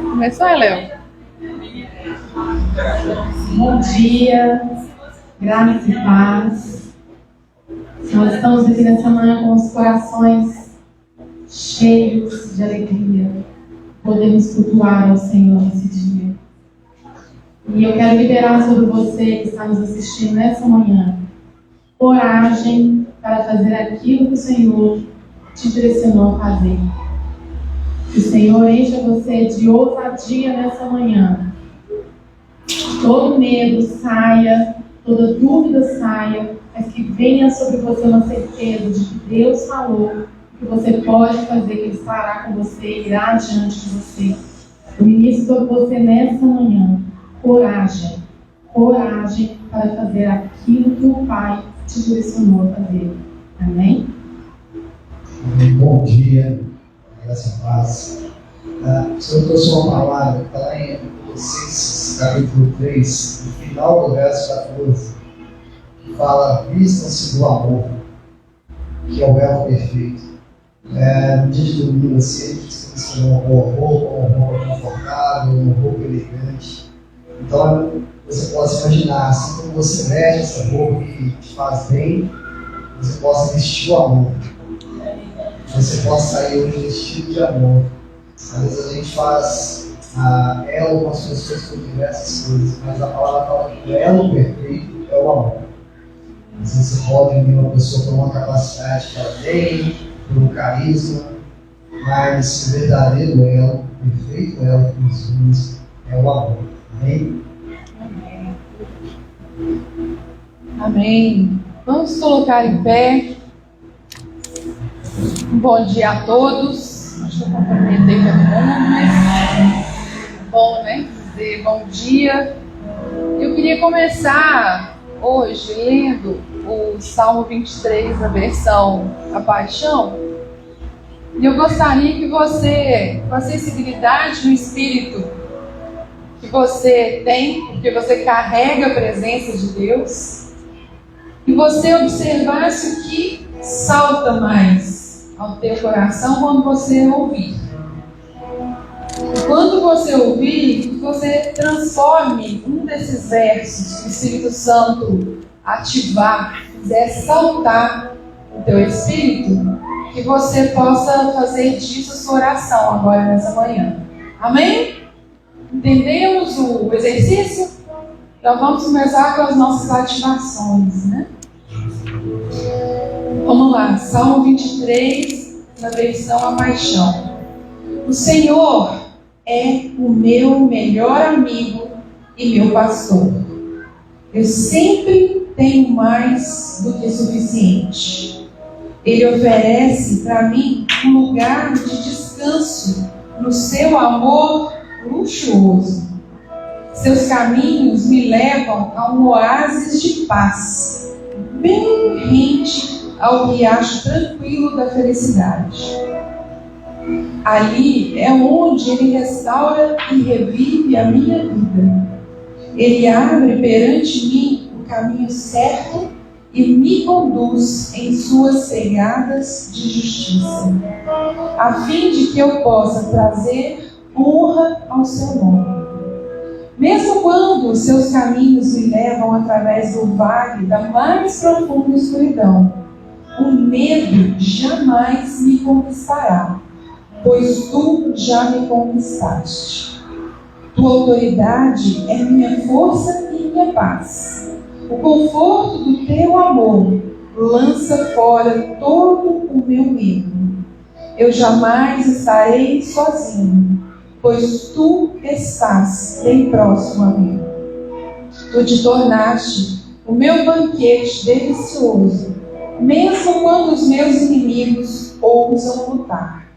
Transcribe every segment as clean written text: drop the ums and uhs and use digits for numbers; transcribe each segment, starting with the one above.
Começou, Léo? Bom dia, graça e paz. Nós estamos aqui nessa manhã com os corações cheios de alegria. Podemos cultuar ao Senhor nesse dia. E eu quero liberar sobre você que está nos assistindo nessa manhã coragem para fazer aquilo que o Senhor te direcionou a fazer. Que o Senhor encha você de ousadia nessa manhã. Todo medo saia, toda dúvida saia, mas que venha sobre você uma certeza de que Deus falou, que você pode fazer, que Ele estará com você, irá diante de você. Eu ministro sobre você nessa manhã coragem para fazer aquilo que o Pai te direcionou a fazer. Amém? Bom dia, graça e paz. O Senhor trouxe uma palavra que está lá em Colossenses, capítulo 3, no final do verso 14, que fala: vistam-se do amor, que é o verbo perfeito. No dia de domingo, assim, a gente precisa uma boa roupa, uma roupa confortável, uma roupa elegante. Então, você pode se imaginar, assim como você veste essa roupa que te faz bem, você possa vestir o amor. Você possa sair hoje vestido de amor. Às vezes a gente faz elo com as pessoas por diversas coisas, mas a palavra fala que o elo perfeito é o amor. Às vezes você pode unir uma pessoa por uma capacidade que ela tem, por um carisma, mas o verdadeiro elo, o perfeito elo que nos une é o amor. Amém? Amém. Vamos colocar em pé. Um bom dia a todos. Acho que eu cumprimentei todo mundo, mas bom, né? Dizer bom dia. Eu queria começar hoje lendo o Salmo 23, na versão A Paixão. E eu gostaria que você, com a sensibilidade do Espírito que você tem, porque você carrega a presença de Deus, que você observasse o que salta mais ao teu coração quando você ouvir. E quando você ouvir, você transforme um desses versos que o Espírito Santo ativar, fizer saltar o teu espírito, que você possa fazer disso sua oração agora nessa manhã. Amém? Entendemos o exercício? Então vamos começar com as nossas ativações, né? Vamos lá, Salmo 23, na versão A Paixão. O Senhor é o meu melhor amigo e meu pastor. Eu sempre tenho mais do que suficiente. Ele oferece para mim um lugar de descanso no seu amor luxuoso. Seus caminhos me levam a um oásis de paz, bem rente ao riacho tranquilo da felicidade. Ali é onde Ele restaura e revive a minha vida. Ele abre perante mim o caminho certo e me conduz em suas pegadas de justiça, a fim de que eu possa trazer honra ao seu nome. Mesmo quando os seus caminhos me levam através do vale da mais profunda escuridão, o medo jamais me conquistará, pois tu já me conquistaste. Tua autoridade é minha força e minha paz. O conforto do teu amor lança fora todo o meu medo. Eu jamais estarei sozinho, pois tu estás bem próximo a mim. Tu te tornaste o meu banquete delicioso, mesmo quando os meus inimigos ousam lutar.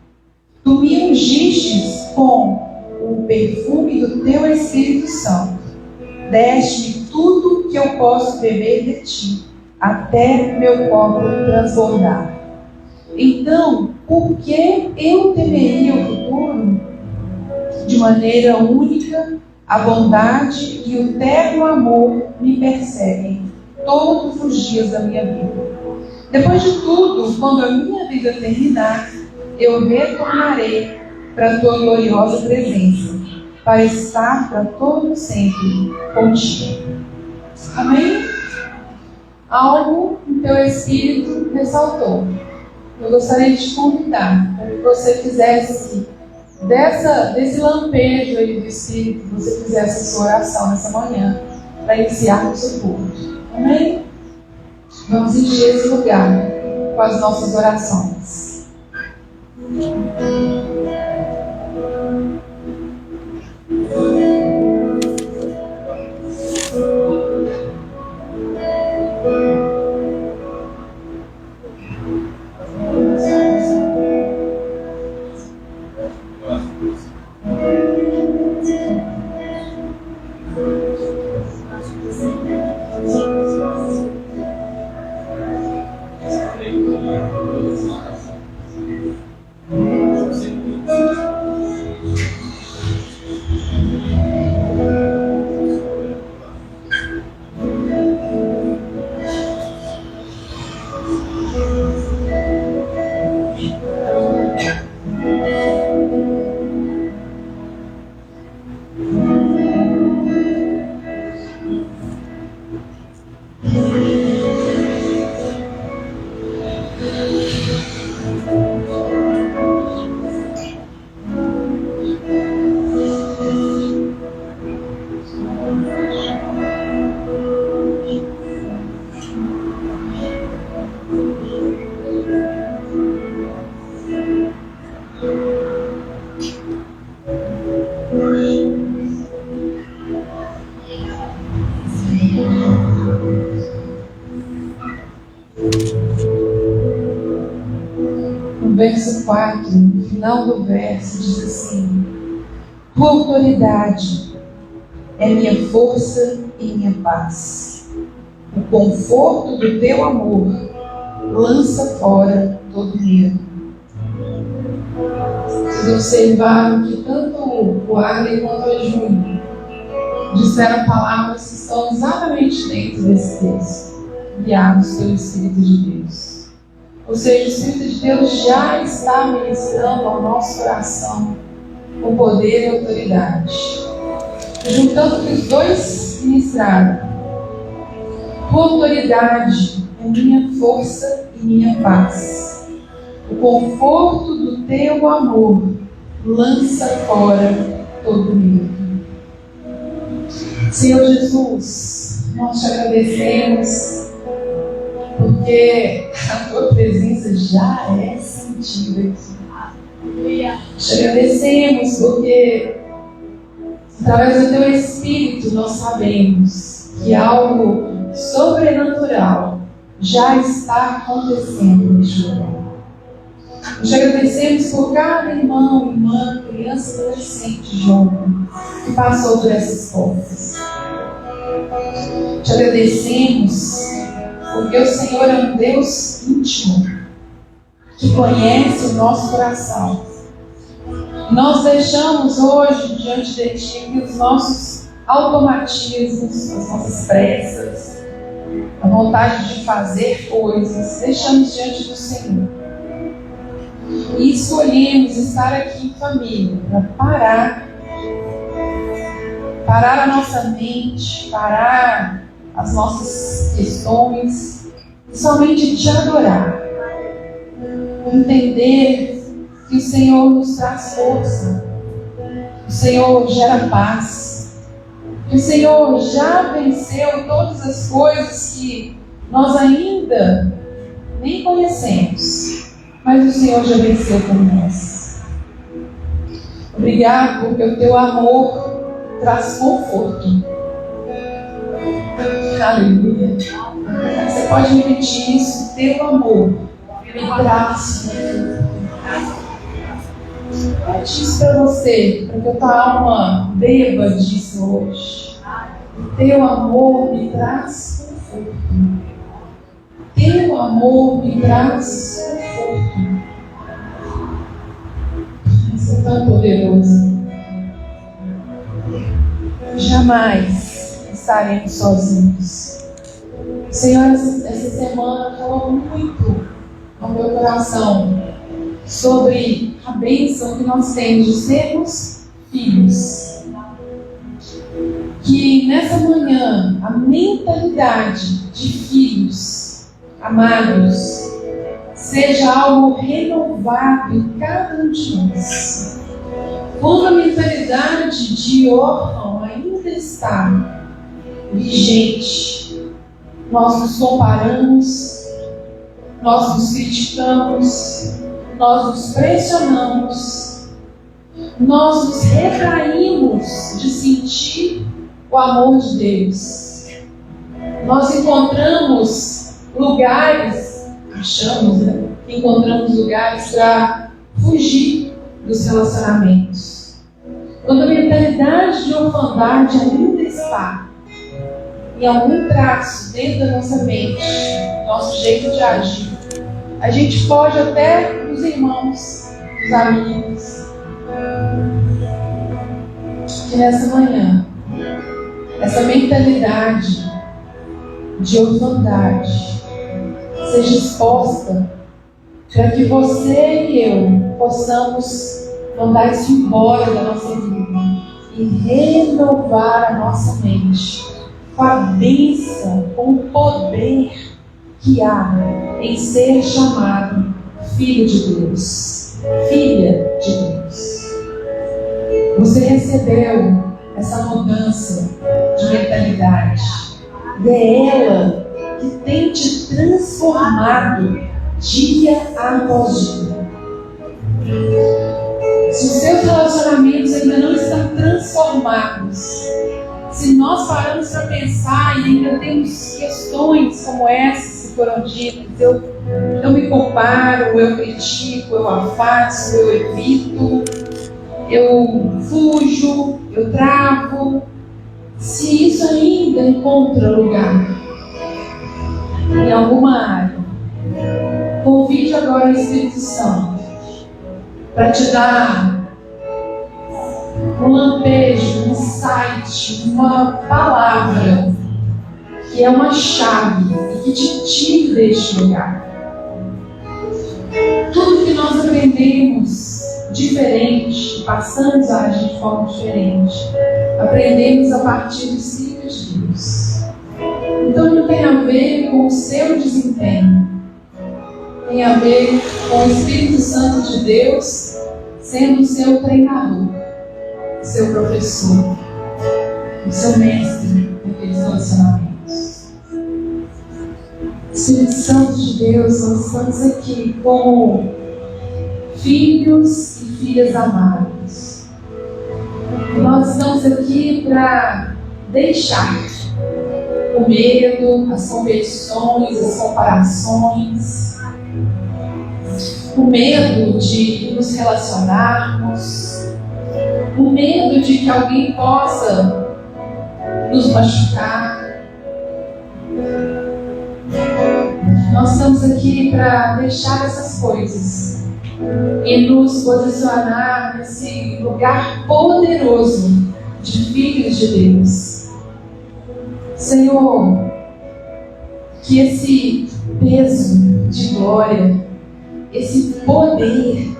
Tu me ungistes com o perfume do teu Espírito Santo. Deste-me tudo que eu posso beber de ti, até meu copo transbordar. Então, por que eu temeria o futuro? De maneira única, a bondade e o terno amor me perseguem todos os dias da minha vida. Depois de tudo, quando a minha vida terminar, eu retornarei para a tua gloriosa presença, para estar para todo sempre contigo. Amém? Algo no teu espírito ressaltou. Eu gostaria de te convidar para que você fizesse desse lampejo aí do Espírito, você fizesse a sua oração nessa manhã, para iniciarmos o culto. Amém? Vamos encher esse lugar com as nossas orações. No verso 4, no final do verso, diz assim: tua autoridade é minha força e minha paz. O conforto do teu amor lança fora todo medo. Vocês observaram que tanto o Arley quanto a Júlia disseram palavras que estão exatamente dentro desse texto, guiados pelo Espírito de Deus. Ou seja, o Espírito de Deus já está ministrando ao nosso coração com poder e autoridade. Juntando o que os dois ministraram. Tua autoridade é minha força e minha paz. O conforto do teu amor lança fora todo medo. Senhor Jesus, nós te agradecemos porque a tua presença já é sentida aqui. Te agradecemos porque através do teu Espírito nós sabemos que algo sobrenatural já está acontecendo neste lugar. Te agradecemos por cada irmão, irmã, criança, adolescente, jovem que passou por essas portas. Te agradecemos porque o Senhor é um Deus íntimo que conhece o nosso coração. Nós deixamos hoje diante de Ti os nossos automatismos, as nossas pressas, a vontade de fazer coisas, deixamos diante do Senhor. E escolhemos estar aqui em família para parar a nossa mente, parar as nossas questões e somente te adorar. Entender que o Senhor nos traz força, o Senhor gera paz, que o Senhor já venceu todas as coisas que nós ainda nem conhecemos, mas o Senhor já venceu por nós. Obrigado porque o teu amor traz conforto. Aleluia. Você pode repetir isso, teu amor me traz conforto. Repete isso para você, para que a tua alma beba disso hoje. Teu amor me traz conforto. Teu amor me traz conforto. Isso é tão poderoso. Jamais estaremos sozinhos. O Senhor, essa semana, falou muito no meu coração sobre a bênção que nós temos de sermos filhos. Que nessa manhã a mentalidade de filhos amados seja algo renovado em cada um de nós. Quando a mentalidade de órfão ainda está vigente, nós nos comparamos, nós nos criticamos, nós nos pressionamos, nós nos retraímos de sentir o amor de Deus. Nós encontramos lugares, achamos, né? Encontramos lugares para fugir dos relacionamentos. Quando a mentalidade de orfandade ainda está em algum traço dentro da nossa mente, nosso jeito de agir, a gente foge até dos irmãos, dos amigos. Que nessa manhã, essa mentalidade de orfandade seja exposta para que você e eu possamos mandar isso embora da nossa vida e renovar a nossa mente com a bênção, com o poder que há em ser chamado filho de Deus, filha de Deus. Você recebeu essa mudança de mentalidade. É ela que tem te transformado dia após dia. Se os seus relacionamentos ainda não estão transformados, se nós paramos para pensar e ainda temos questões como essas que foram ditas, eu me comparo, eu critico, eu afasto, eu evito, eu fujo, eu travo. Se isso ainda encontra lugar em alguma área, convide agora o Espírito Santo para te dar um lampejo, um insight, uma palavra que é uma chave e que te tire deste lugar. Tudo que nós aprendemos diferente, passamos a agir de forma diferente, aprendemos a partir dos filhos de Deus. Então não tem a ver com o seu desempenho, tem a ver com o Espírito Santo de Deus sendo o seu treinador, o seu professor, o seu mestre naqueles relacionamentos. Espírito Santo de Deus, nós estamos aqui como filhos e filhas amados. Nós estamos aqui para deixar o medo, as competições, as comparações, o medo de nos relacionarmos, o medo de que alguém possa nos machucar. Nós estamos aqui para deixar essas coisas e nos posicionar nesse lugar poderoso de filhos de Deus. Senhor, que esse peso de glória, esse poder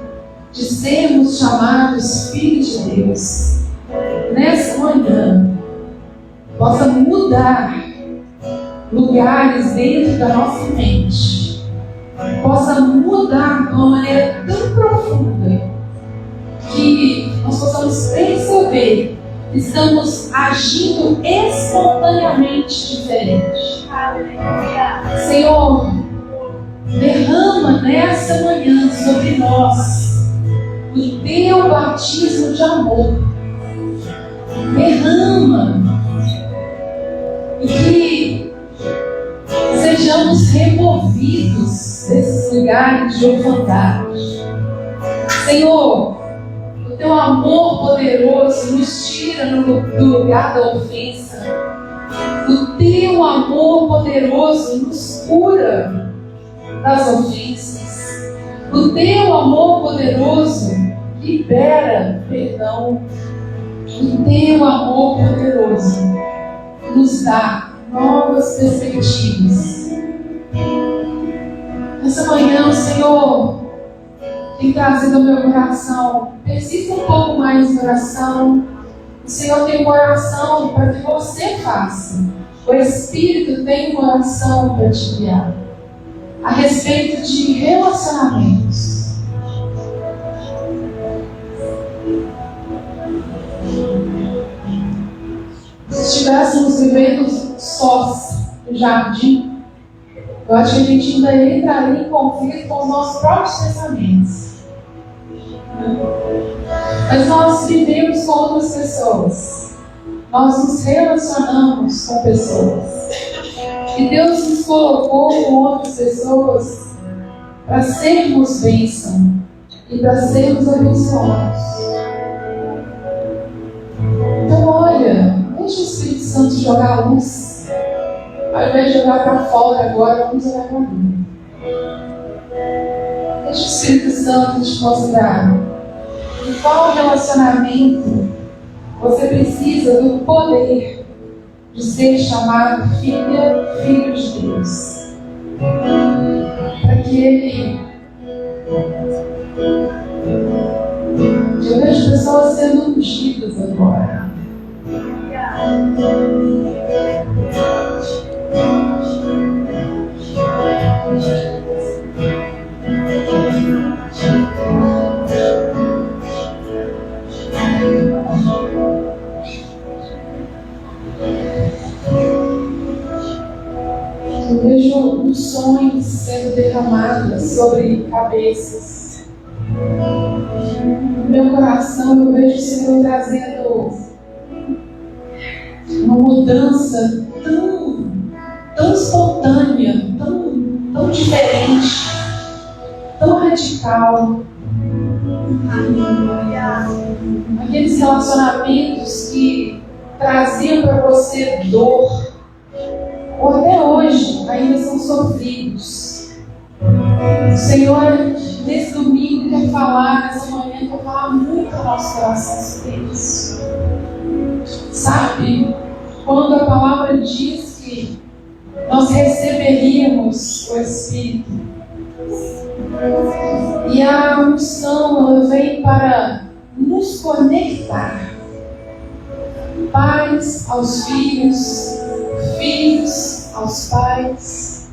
de sermos chamados filhos de Deus, nessa manhã, possa mudar lugares dentro da nossa mente, possa mudar de uma maneira tão profunda que nós possamos perceber que estamos agindo espontaneamente diferente. Senhor, derrama nessa manhã sobre nós o teu batismo de amor. Derrama e que sejamos removidos desses lugares de orfandade. Senhor, o teu amor poderoso nos tira do lugar da ofensa. O teu amor poderoso nos cura das ofensas. O teu amor poderoso libera perdão. O teu amor poderoso nos dá novas perspectivas. Nessa manhã, o Senhor tem trazido ao meu coração. Persista um pouco mais em oração. O Senhor tem uma oração para que você faça. O Espírito tem uma oração para te guiar a respeito de relacionamentos. Se estivéssemos vivendo sós no jardim, eu acho que a gente ainda entraria em conflito com os nossos próprios pensamentos. Mas nós vivemos com outras pessoas. Nós nos relacionamos com pessoas. E Deus nos colocou com outras pessoas para sermos bênção e para sermos abençoados. Então olha, deixa o Espírito Santo jogar a luz. Ao invés de jogar para fora agora, vamos olhar para mim. Deixa o Espírito Santo te mostrar em qual relacionamento você precisa do poder de ser chamado filha, filho de Deus. Para que Ele... Eu vejo pessoas sendo ungidas agora. Eu vejo unções sendo derramadas sobre cabeças. No meu coração eu vejo o Senhor trazendo uma mudança tão espontânea, tão diferente, tão radical. Aqueles relacionamentos que traziam para você dor, ou até hoje ainda são sofridos. O Senhor, nesse domingo, quer falar, nessa manhã, quer falar muito ao nosso coração sobre isso. Sabe, quando a palavra diz que nós receberíamos o Espírito, e a unção ela vem para nos conectar, pais aos filhos, filhos aos pais.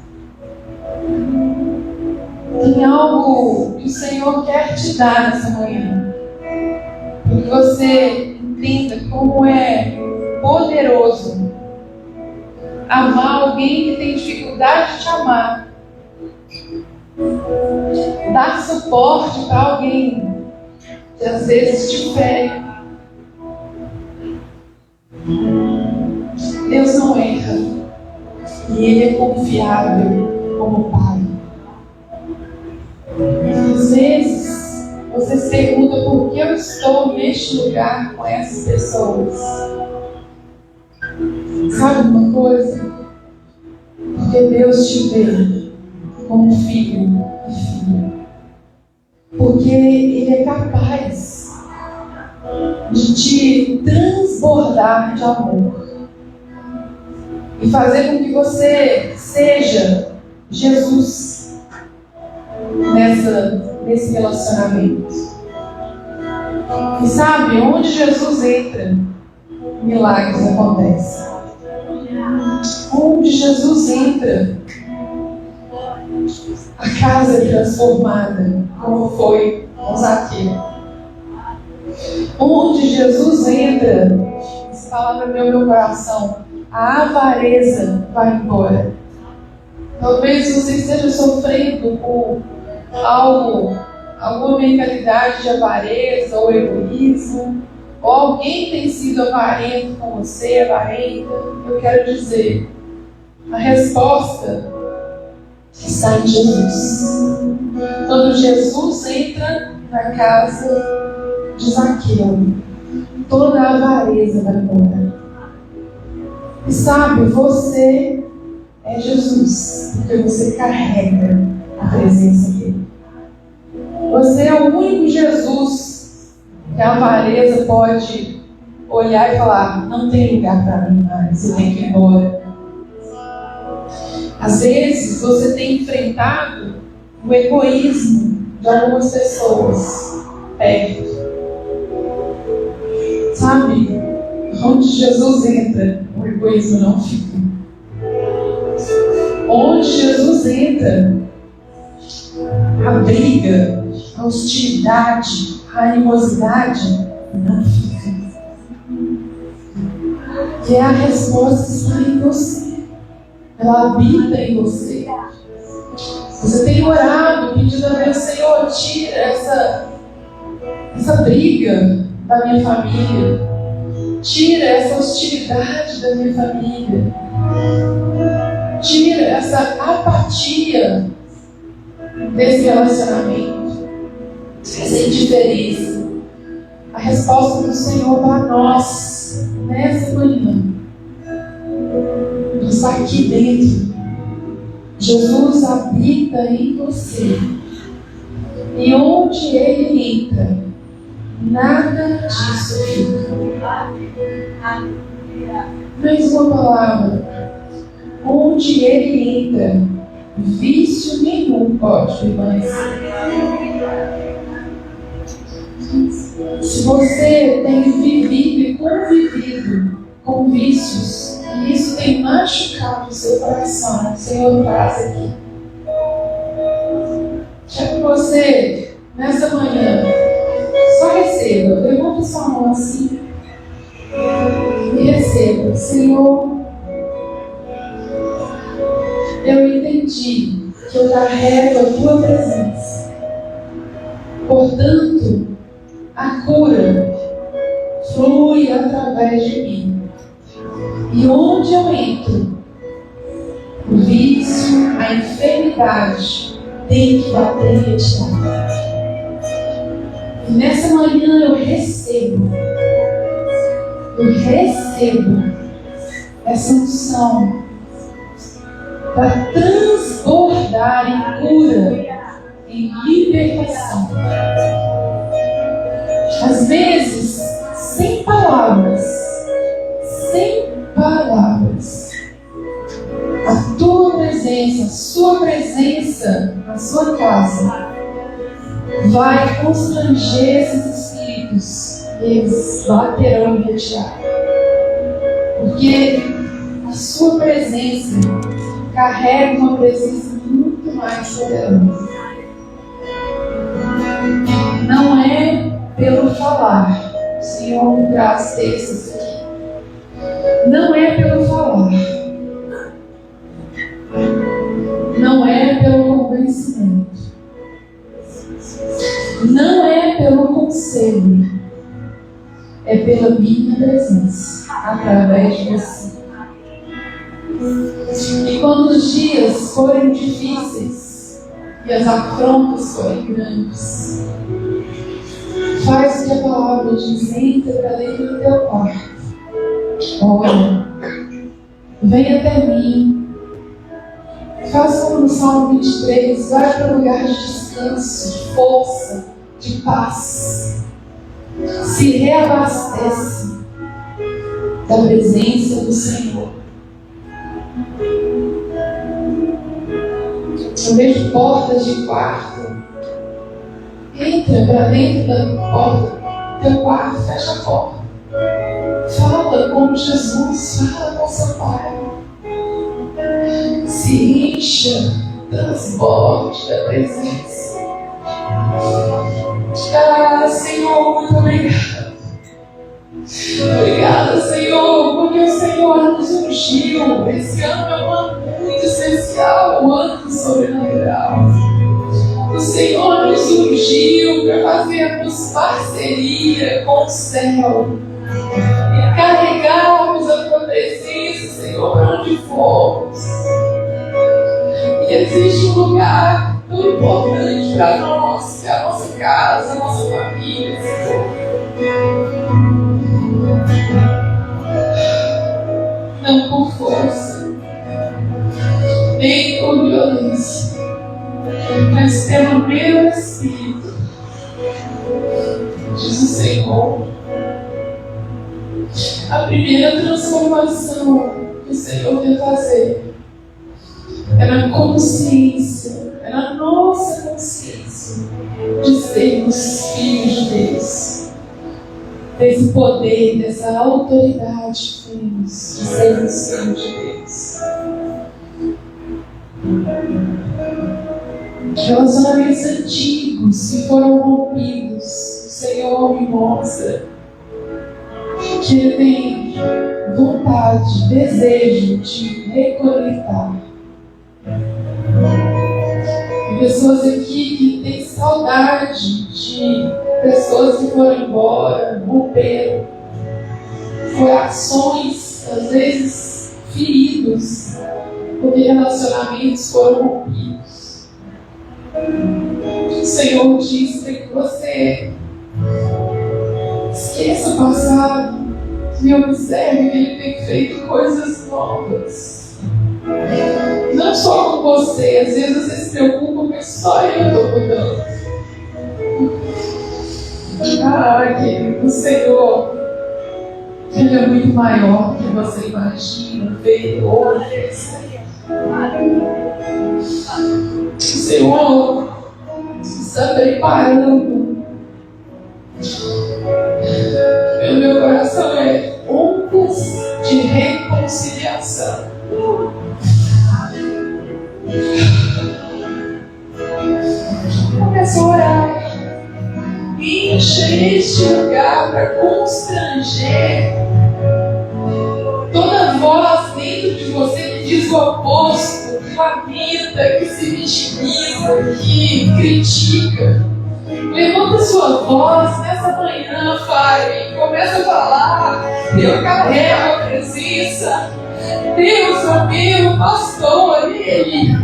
Tem algo que o Senhor quer te dar nessa manhã, para que você entenda como é poderoso amar alguém que tem dificuldade de te amar, dar suporte para alguém que às vezes te fere. Deus não erra e Ele é confiável como Pai. Às vezes você se pergunta por que eu estou neste lugar com essas pessoas. Sabe uma coisa? Porque Deus te vê como filho e filha. Porque Ele é capaz de te transbordar de amor e fazer com que você seja Jesus nesse relacionamento. E sabe, onde Jesus entra, milagres acontecem. Onde Jesus entra, a casa é transformada, como foi com Zaqueu. Onde Jesus entra, essa palavra é meu coração, a avareza vai embora. Talvez você esteja sofrendo por alguma mentalidade de avareza ou egoísmo, ou alguém tem sido avarento com você, avarenta. Eu quero dizer, a resposta está em Jesus. Quando Jesus entra na casa de Zaqueu, toda a avareza vai embora. E sabe, você é Jesus, porque você carrega a presença dele. Você é o único Jesus que a avareza pode olhar e falar: não tem lugar para mim mais, eu tenho que ir embora. Às vezes você tem enfrentado o egoísmo de algumas pessoas perto. Sabe, onde Jesus entra, o egoísmo não fica. Onde Jesus entra, a briga, a hostilidade, a animosidade não fica. E a resposta está em você. Ela habita em você. Você tem orado, pedindo a Deus: Senhor, tira essa briga da minha família. Tira essa hostilidade da minha família. Tira essa apatia desse relacionamento, essa indiferença. A resposta do Senhor para nós nessa manhã está aqui dentro. Jesus habita em você, e onde Ele entra, nada disso fica. Mais uma palavra: onde Ele entra, vício nenhum pode permanecer. Se você tem vivido e convivido com vícios, e isso tem machucado o seu coração, o Senhor traz aqui. Quero que você, nessa manhã, só receba. Levanta sua mão assim e receba. Senhor, eu entendi que eu carrego a Tua presença. Portanto, a cura flui através de mim. E onde eu entro, o vício, a enfermidade tem que bater e retirar. E nessa manhã eu recebo essa unção para transbordar em cura, em libertação. Às vezes, sem palavras, a tua presença, a sua presença na sua casa vai constranger esses espíritos, e eles baterão em retirada. Porque a sua presença carrega uma presença muito mais poderosa. Não é pelo falar. O Senhor me traz textos aqui. Não é pelo falar. Não é pelo convencimento. Não é pelo conselho. É pela minha presença, através de você. E quando os dias forem difíceis e as afrontas forem grandes, faz o que a palavra diz: entra para dentro do teu quarto. Olha, vem até mim. Faça como no Salmo 23, vai para um lugar de descanso, de força, de paz. Se reabastece da presença do Senhor. Eu vejo portas de quarto. Entra para dentro da porta do teu quarto, fecha a porta. Fala com Jesus, fala com seu Pai. Se encha, transborde da presença. Senhor, muito obrigada. Obrigada, Senhor, porque o Senhor nos ungiu. Esse ano é um ano muito especial. ao âmbito sobrenatural. O Senhor nos ungiu para fazermos parceria com o céu e carregarmos a tua presença, Senhor, para onde formos. E existe um lugar tão importante para nós, que é a nossa casa, a nossa família, Senhor. Não por força, nem por violência, mas pelo meu Espírito, diz o Senhor. A primeira transformação que o Senhor quer fazer é na consciência, é na nossa consciência de sermos filhos de Deus, desse poder, dessa autoridade que temos de sermos filhos de Deus. Relacionamentos antigos que foram rompidos, o Senhor me mostra que Ele tem vontade, desejo de reconectar. Tem pessoas aqui que têm saudade de pessoas que foram embora, romperam. Corações, às vezes, feridos, porque relacionamentos foram rompidos. O Senhor diz para que você esqueça o passado e observe que Ele tem feito coisas novas. Não só com você, às vezes você se preocupa com a história que eu estou mudando. Querido, o Senhor, Ele é muito maior do que você imagina, vê, ouve. O Senhor está preparando. O meu coração é ondas de reconciliação. Começa a orar. Enche este lugar para constranger toda voz dentro de você que diz o oposto, que lamenta, que se vitimiza, que critica. Levanta sua voz nessa manhã, Pai, e começa a falar. Eu carrego a presença. Deus é o meu pastor, Ele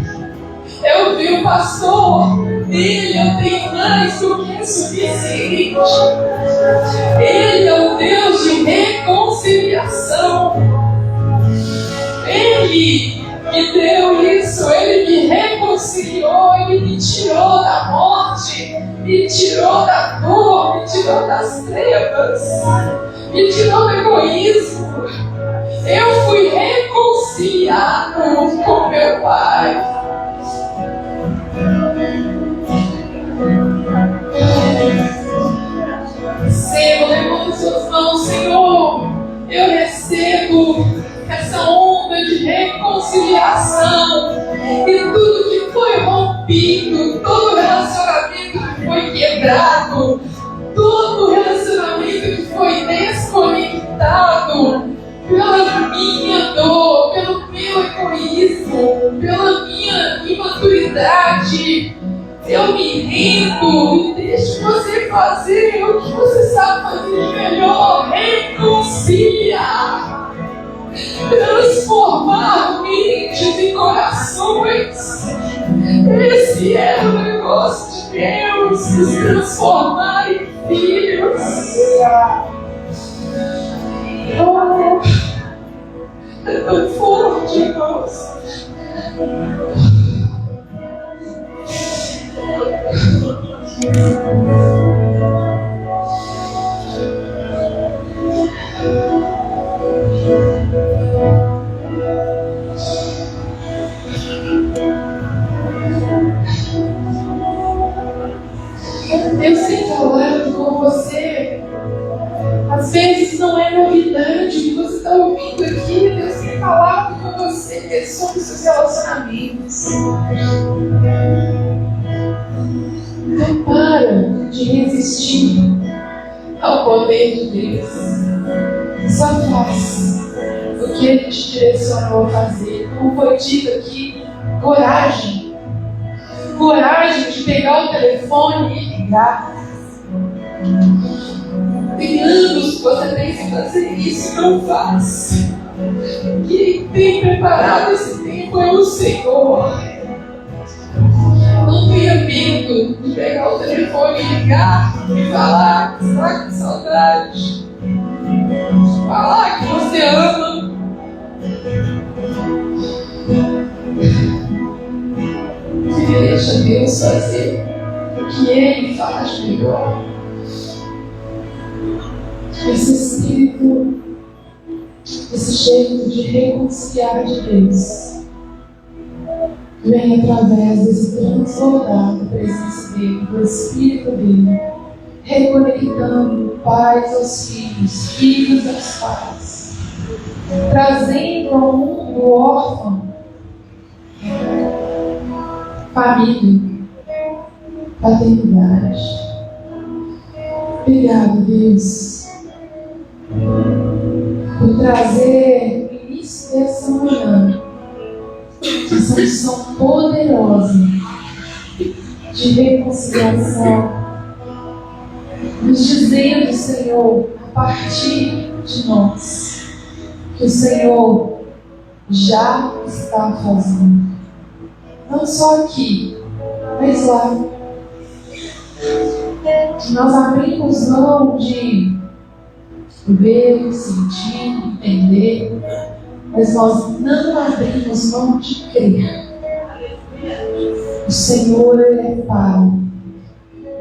é o meu pastor. Nele eu tenho mais do que suficiente. Ele é o Deus de reconciliação. Ele me deu isso, Ele me reconciliou, Ele me tirou da morte, me tirou da dor, me tirou das trevas, me tirou do egoísmo. Eu fui reconciliado com meu Pai. Senhor, levante suas mãos, Senhor. Eu recebo essa onda de reconciliação e tudo que foi rompido, todo relacionamento que foi quebrado, todo relacionamento que foi desconectado pela minha dor, pelo meu egoísmo, pela minha imaturidade. Eu me rendo e deixo você fazer o que você sabe fazer de melhor: reconciliar, transformar mentes e corações. Esse é o negócio de Deus, nos transformar em filhos. Oh, é tão forte, irmãos. Deus tem falado com você. Às vezes não é novidade que você está ouvindo aqui. Deus tem falado com você sobre seus relacionamentos. Então para de resistir ao poder de Deus. Só faz o que Ele te direcionou a fazer. Como foi dito aqui, coragem. Coragem de pegar o telefone e ligar. Tem anos que você pensa em fazer isso, não faz. Quem tem preparado esse tempo é o Senhor. Não tenha medo de pegar o telefone e ligar e falar que está com saudade. Falar que você ama. Que deixa Deus fazer o que Ele faz melhor. Esse espírito, esse jeito de reconciliar de Deus, vem através desse transbordar da presença dele, do Espírito dele, reconectando pais aos filhos, filhos aos pais, trazendo ao mundo órfão, família, paternidade. Obrigado, Deus, por trazer no início dessa manhã essa unção poderosa de reconciliação, nos dizendo, Senhor, a partir de nós, que o Senhor já está fazendo, não só aqui, mas lá. Nós abrimos mão de ver, sentir, entender, mas nós não abrimos mão de crer. O Senhor é Pai,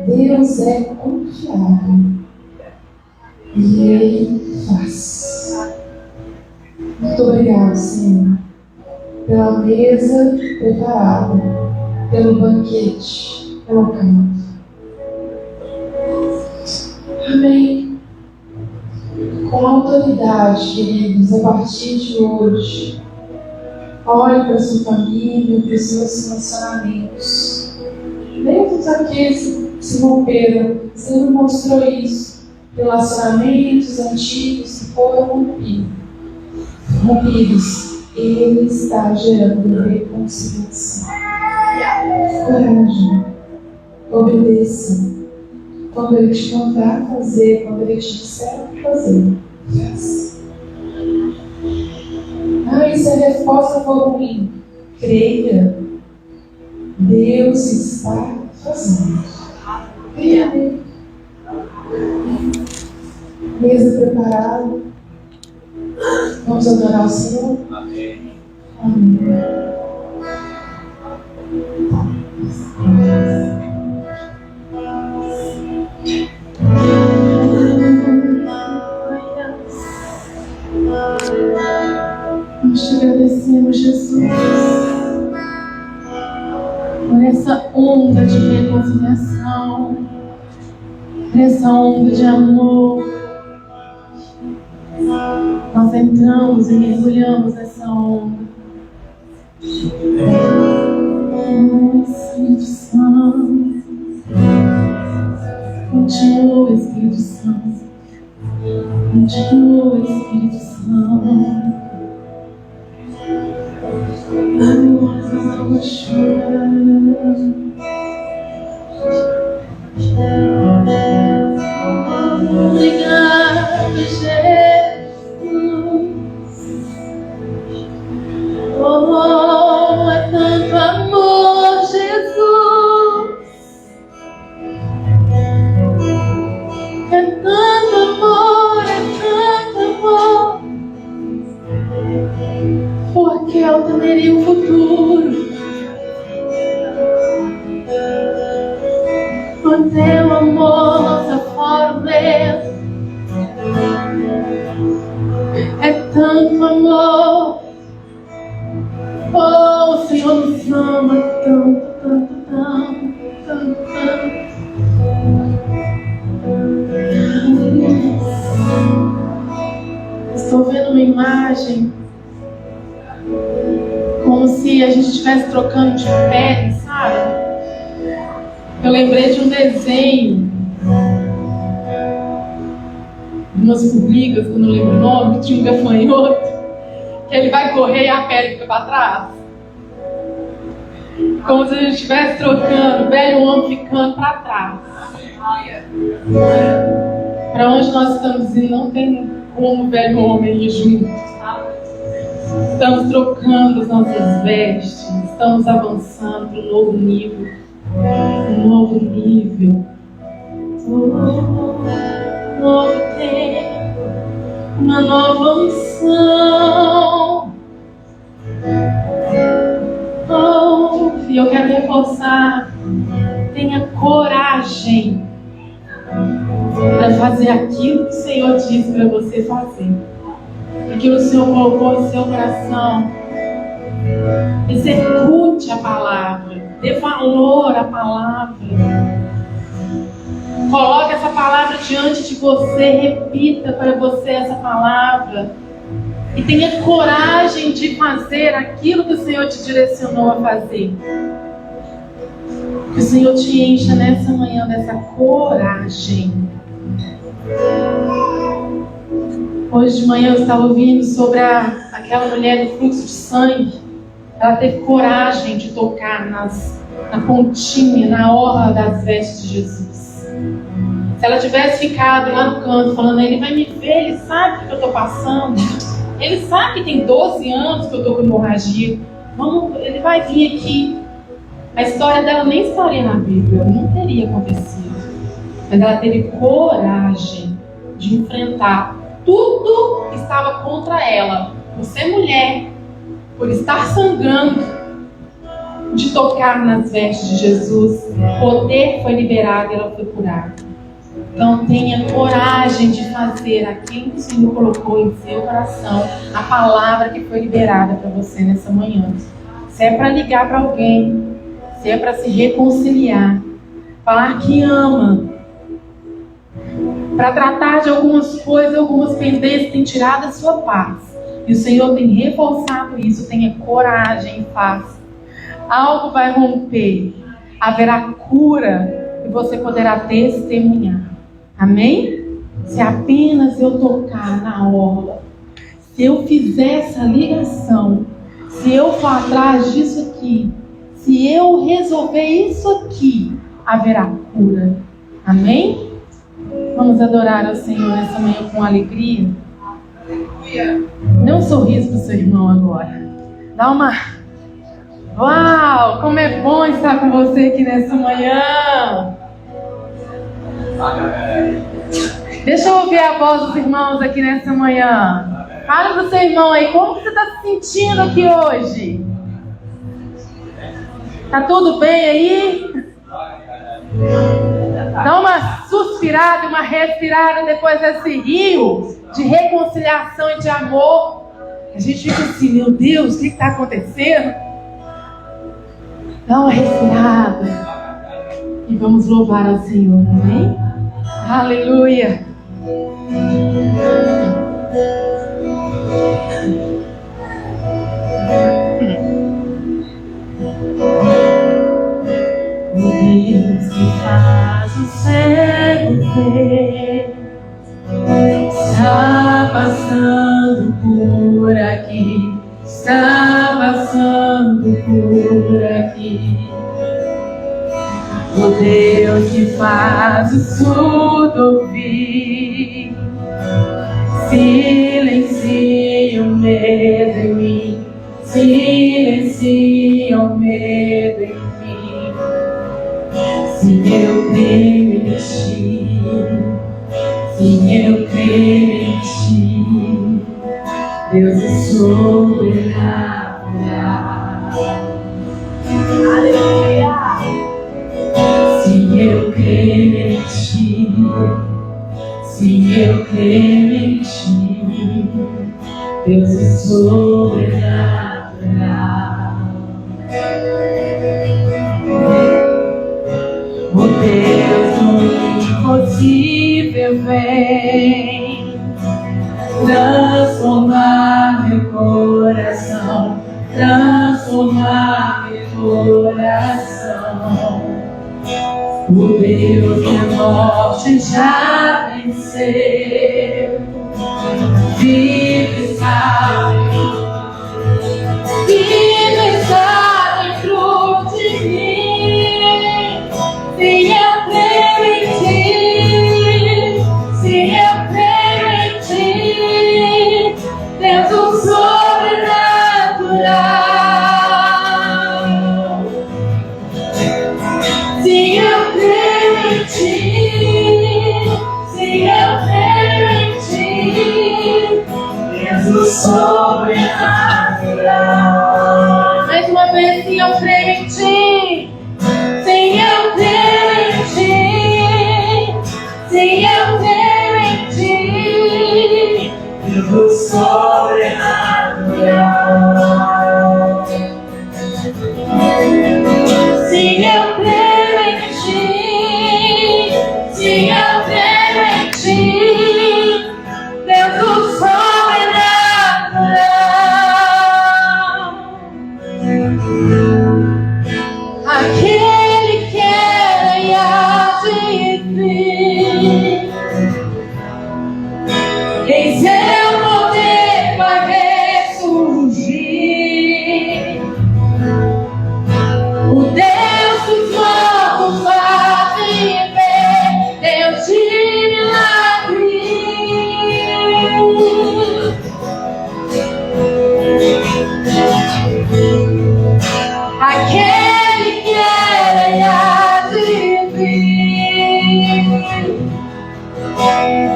Deus é confiável e Ele faz. Muito obrigado, Senhor, pela mesa preparada, pelo banquete, pelo canto. Amém. Com autoridade, queridos, a partir de hoje, olhe para a sua família, para os seus relacionamentos. Mesmo aqueles que se romperam, o Senhor mostrou isso. Relacionamentos antigos que foram rompidos. Ele está gerando reconciliação. Coragem. Obedeça. Quando Ele te mandar fazer, quando Ele te disser fazer, faça. E se a resposta for ruim, creia. Deus está fazendo. Creia. Mesa preparada. Vamos adorar o Senhor? Amém. Amém. Nós te agradecemos, Jesus, por essa onda de reconciliação, por essa onda de amor. Nós entramos e mergulhamos nessa onda. Espírito Santo, continua, Espírito Santo, continua, Espírito Santo. Obrigado, Jesus. Oh, é tanto amor, Jesus. É tanto amor, porque eu temeria o futuro. O teu amor lança fora o medo. É tanto amor. Oh, o Senhor nos ama tanto, tanto, tanto, tanto, tanto. Estou vendo uma imagem como se a gente estivesse trocando de pele, sabe? Eu lembrei de um desenho de umas formigas, que eu não lembro o nome, que tinha um gafanhoto, que ele vai correr e a pele fica para trás. Como se a gente estivesse trocando o velho homem ficando para trás. Para onde nós estamos indo não tem como o velho homem ir junto. Estamos trocando as nossas vestes, estamos avançando para um novo nível. Um novo nível. Um novo tempo, uma nova unção. E eu quero reforçar, tenha coragem para fazer aquilo que o Senhor disse para você fazer, aquilo que o Senhor colocou em seu coração. Execute a palavra, dê valor à palavra, coloque essa palavra diante de você, repita para você essa palavra e tenha coragem de fazer aquilo que o Senhor te direcionou a fazer. Que o Senhor te encha nessa manhã dessa coragem. Hoje de manhã eu estava ouvindo sobre aquela mulher do fluxo de sangue. Ela teve coragem de tocar na pontinha, na orla das vestes de Jesus. Se ela tivesse ficado lá no canto falando, ele vai me ver, ele sabe o que eu estou passando. Ele sabe que tem 12 anos que eu estou com hemorragia. Ele vai vir aqui. A história dela nem estaria na Bíblia, não teria acontecido. Mas ela teve coragem de enfrentar tudo que estava contra ela, por ser mulher, por estar sangrando, de tocar nas vestes de Jesus. O poder foi liberado e ela foi curada. Então tenha coragem de fazer aquilo que o Senhor colocou em seu coração, a palavra que foi liberada para você nessa manhã. Se é para ligar para alguém, se é para se reconciliar, falar que ama, para tratar de algumas coisas, algumas pendências, tem tirado a sua paz. E o Senhor tem reforçado isso. Tenha coragem e faça. Algo vai romper, haverá cura e você poderá testemunhar. Amém? Se apenas eu tocar na orla, se eu fizer essa ligação, se eu for atrás disso aqui, se eu resolver isso aqui, haverá cura. Amém? Vamos adorar ao Senhor nessa manhã com alegria. Dê um sorriso para o seu irmão agora. Dá uma... Uau, como é bom estar com você aqui nessa manhã. Deixa eu ouvir a voz dos irmãos aqui nessa manhã. Fala pro seu irmão aí, como você está se sentindo aqui hoje? Tá tudo bem aí? Dá uma suspirada, uma respirada depois desse rio de reconciliação e de amor. A gente fica assim, meu Deus, o que está acontecendo? Dá uma respirada e vamos louvar ao Senhor, amém? Aleluia! O Deus que faz o cego ver está passando por aqui, está passando por aqui. O Deus que faz o surdo ouvir, silencia o medo em mim, silencia o medo em mim. Se eu creio em ti, se eu creio em ti, Deus é soberano. Aleluia! Se eu creio em ti, se eu creio em ti, Deus é soberano. O Deus do impossível vem transformar meu coração, transformar meu coração. O Deus que a morte já venceu, vive está em cruz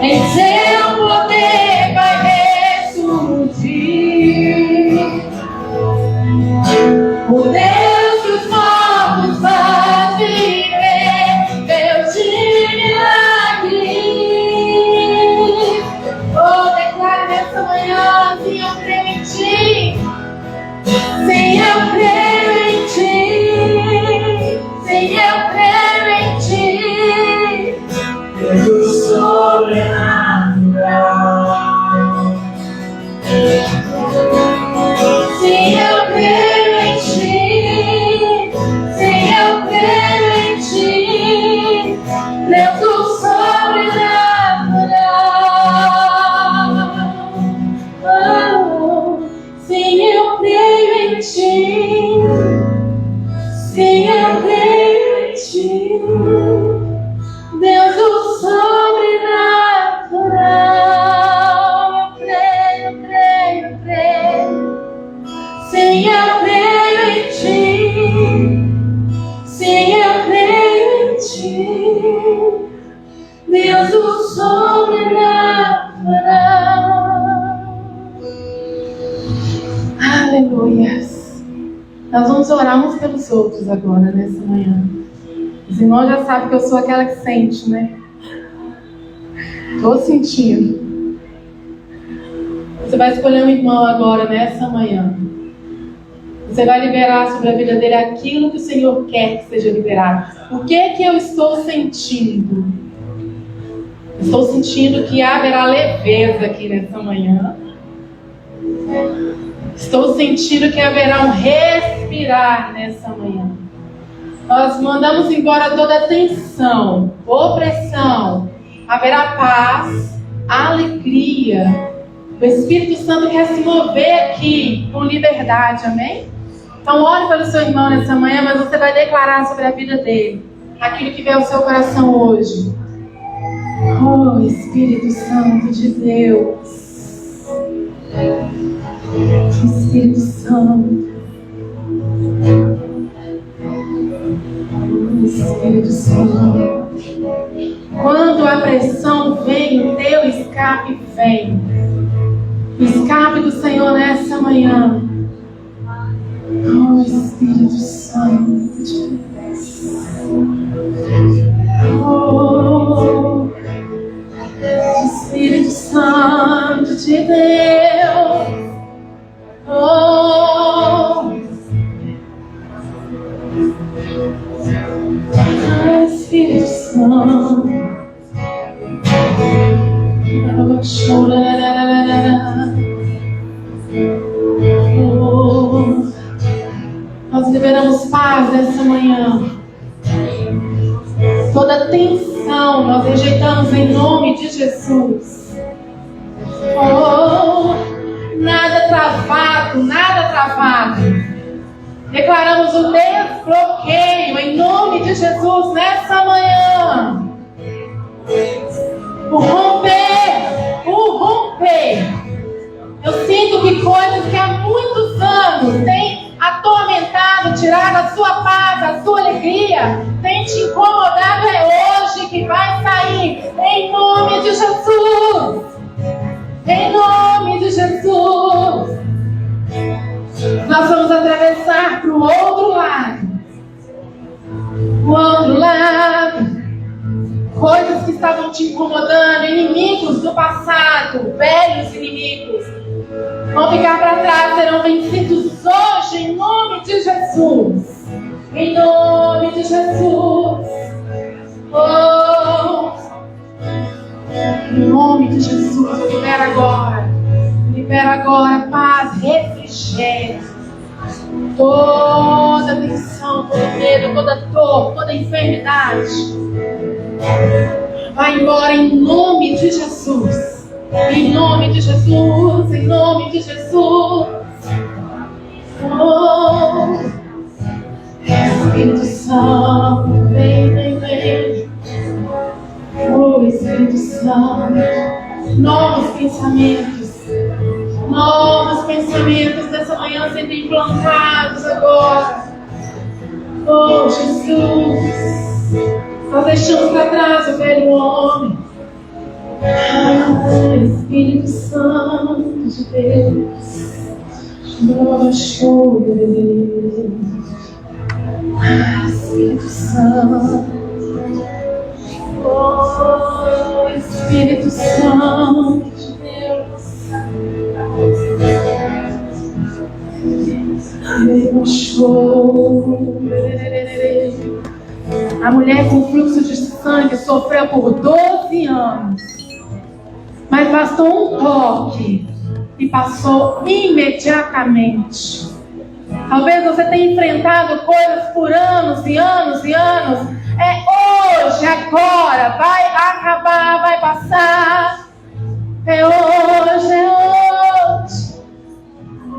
Em seu poder vai ressurgir. O Deus dos mortos faz viver, Deus de milagres. Oh, declare nessa manhã, sim, eu creio em ti. Sim, eu creio em ti. Sim, eu creio em ti. Deus sobrenatural. Sim, eu creio em ti. Sim, eu creio em ti. Deus do sobrenatural. Oh, sim, eu creio em ti. Sim, eu creio em ti. Deus do sobrenatural. Eu creio, creio, creio. Sim, eu creio em ti. Sim, eu creio em ti. Deus do sobrenatural. Aleluias. Nós vamos orar uns pelos outros agora, nessa manhã. Os irmãos já sabem que eu sou aquela que sente, né? Estou sentindo. Você vai escolher um irmão agora, nessa manhã. Você vai liberar sobre a vida dele aquilo que o Senhor quer que seja liberado. O que é que eu estou sentindo? Estou sentindo que haverá leveza aqui nessa manhã. Estou sentindo que haverá um respirar nessa manhã. Nós mandamos embora toda tensão, opressão. Haverá paz, alegria. O Espírito Santo quer se mover aqui com liberdade, amém? Então ore pelo seu irmão nessa manhã, mas você vai declarar sobre a vida dele aquilo que veio ao seu coração hoje. Oh, Espírito Santo de Deus. Espírito Santo. Espírito Santo. Quando a pressão vem, o teu escape vem. O escape do Senhor nessa manhã. Oh, Espírito Santo de Deus. Oh, Espírito Santo de Deus. Oh, Espírito Santo. Oh, nós liberamos paz nessa manhã. Toda tensão nós rejeitamos em nome de Jesus. Oh, nada travado, nada travado. Declaramos o desbloqueio em nome de Jesus nessa manhã. O romper, o romper. Eu sinto que coisas que há muitos anos têm atormentado, tirado a sua paz, a sua alegria, tem te incomodado, é hoje que vai sair, em nome de Jesus. Em nome de Jesus. Nós vamos atravessar para o outro lado. O outro lado. Coisas que estavam te incomodando, inimigos do passado, velhos inimigos, vão ficar para trás, serão vencidos hoje, em nome de Jesus. Em nome de Jesus. Oh, em nome de Jesus, libera agora. Libera agora paz, refrigério. Toda tensão, todo medo, toda dor, toda enfermidade vai embora em nome de Jesus. Em nome de Jesus, em nome de Jesus. Oh, Espírito Santo, vem, vem, vem. Oh, Espírito Santo, novos pensamentos dessa manhã sendo implantados agora. Oh, Jesus, nós deixamos para trás o velho homem. Espírito Santo de Deus, Espírito Santo, oh Espírito Santo de Deus, a mulher com fluxo de sangue sofreu por 12 anos, mas bastou um toque e passou imediatamente. Talvez você tenha enfrentado coisas por anos e anos e anos. É hoje, agora, vai acabar, vai passar. É hoje, é hoje.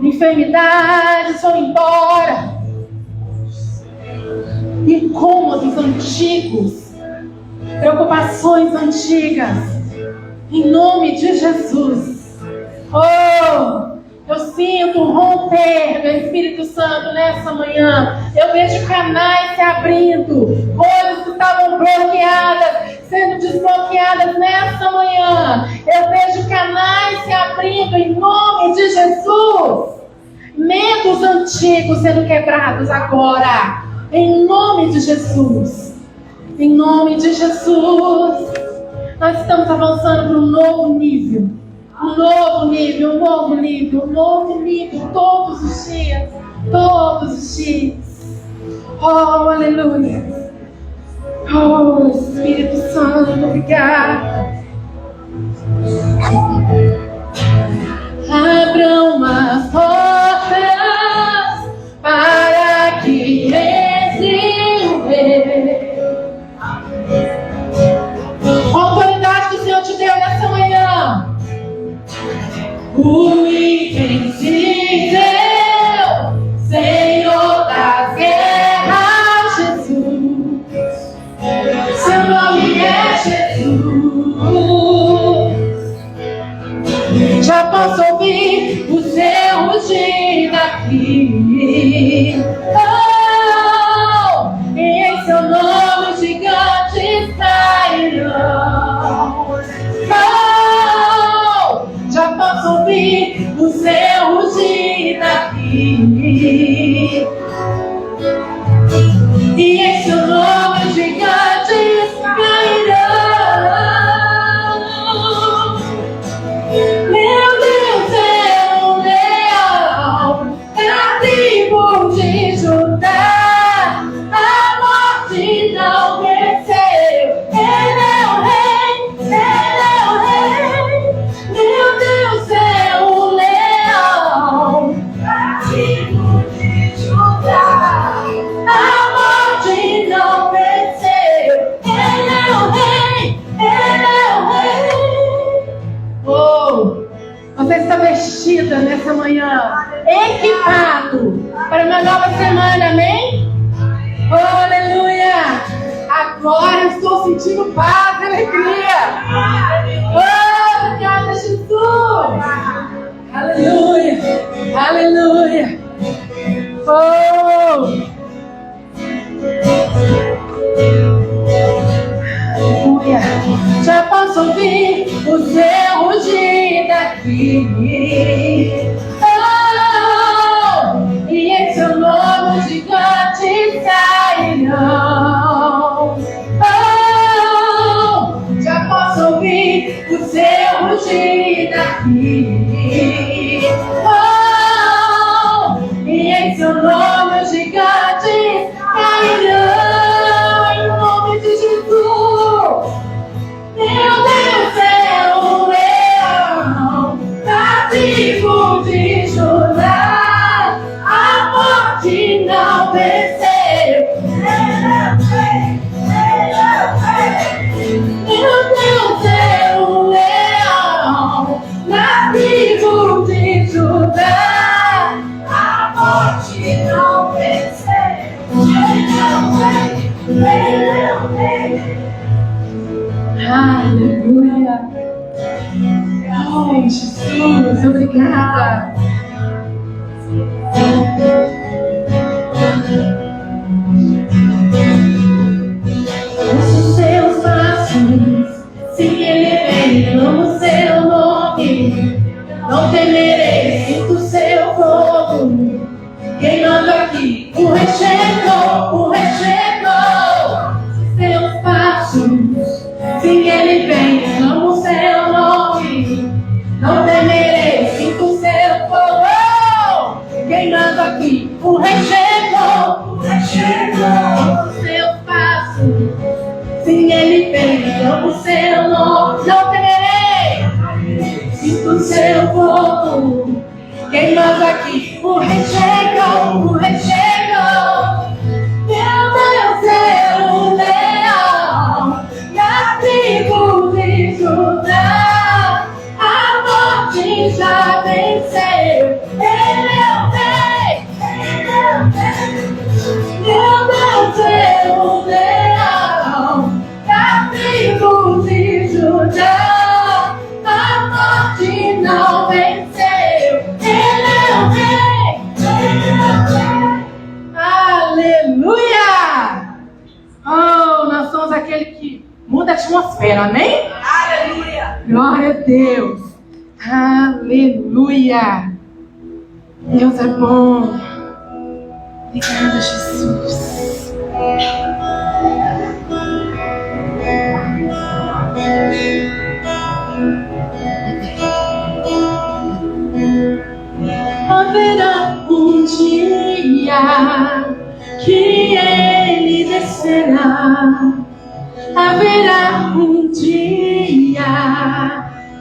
Enfermidades vão embora. Incômodos antigos, preocupações antigas, em nome de Jesus. Oh, eu sinto um romper do Espírito Santo nessa manhã. Eu vejo canais se abrindo, coisas que estavam bloqueadas sendo desbloqueadas nessa manhã. Eu vejo canais se abrindo em nome de Jesus. Medos antigos sendo quebrados agora, em nome de Jesus. Em nome de Jesus. Nós estamos avançando para um novo nível. Um novo nível, um novo nível, um novo nível, todos os dias, todos os dias. Oh, aleluia. Oh, Espírito Santo, obrigada. Abram as portas para que entre o Rei. A autoridade que o Senhor te deu nessa manhã. O invencível Senhor das guerras, Jesus. Seu nome é Jesus. Já posso ouvir o seu rugir daqui. Oh, e em seu nome gigantes cairão. Já posso ouvir o seu rugir daqui. E em seu nome gigantes cairão. Meu Deus é um leão da tribo de Judá. A morte não venceu. Ele é o rei, ele é o rei. Meu Deus é um leão da tribo de Judá. A morte não venceu. Ele é o rei, ele é o rei. Oh, você está vestida nessa manhã, equipado para uma nova semana, amém? Oh, aleluia! Agora eu estou sentindo paz e alegria. Oh, obrigada, Jesus! Aleluia! Aleluia! Oh! Aleluia! Já posso ouvir o seu rugir daqui. Oh! E em seu nome gigantes cairão. Oh! Já posso ouvir o seu rugir daqui. Oh! E em seu nome os gigantes cairão. Em nome de Jesus. Meu Deus é um leão da tribo de Judá. A morte não venceu. Meu Deus é um leão na tribo de Judá. A morte não venceu. Aleluia. Oh, Jesus, obrigada. Os seus passos se elevem Sim, Ele vem, amo o seu nome. Não temerei, sinto seu fogo. Queimando aqui, o rei chegou. O rei chegou. O seu passo. Sim, Ele vem, amo o seu nome. Não temerei, sinto seu fogo. Queimando aqui, o rei chegou. O rei chegou. Meu Deus é o leão da tribo de Judá. A morte já venceu. Ele é o rei. Ele é o rei. Meu Deus é o leão da tribo de Judá. A morte não venceu. Ele é o rei. Ele é o rei. Aleluia! Oh, nós somos aquele que muda a atmosfera, amém? Aleluia! Glória a Deus! Aleluia! Deus é bom. Obrigada, Jesus. Haverá um dia que Ele descerá. Haverá um dia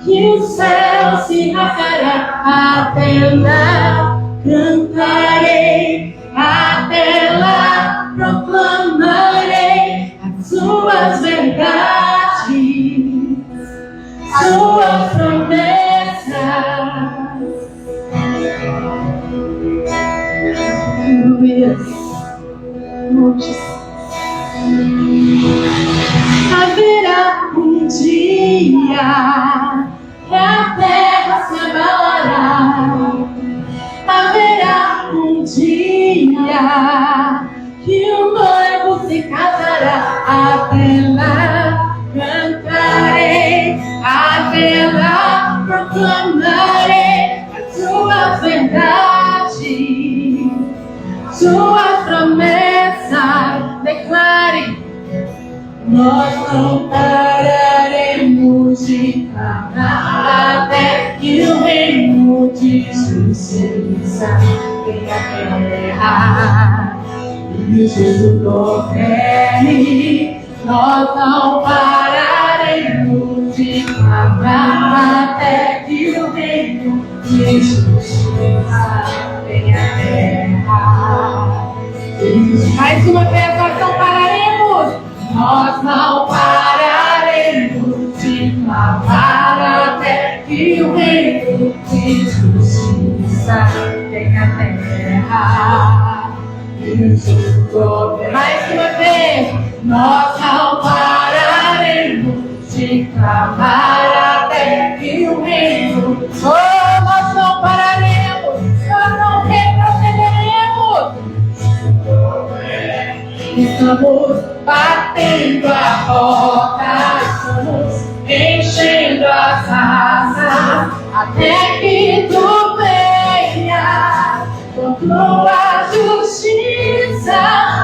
que o céu se rasgará. Até lá cantarei, até lá proclamarei as suas verdades, suas promessas. Haverá um dia que a terra se abalará. Haverá um dia que o noivo se casará. Até lá cantarei, até lá proclamarei as suas verdades, suas promessas. Declare: nós não pararemos de clamar até que o reino de justiça venha à terra e Jesus governe. Nós não pararemos de clamar até que o reino de justiça venha à terra. Mais uma vez, nós não pararemos. Nós não pararemos de clamar até que o reino de justiça venha à terra. Mais uma vez, nós não pararemos de clamar até que o reino. Oh, nós não pararemos, nós não retrocederemos. Estamos batendo a porta, estamos enchendo as raças, até que tu venha com tua justiça.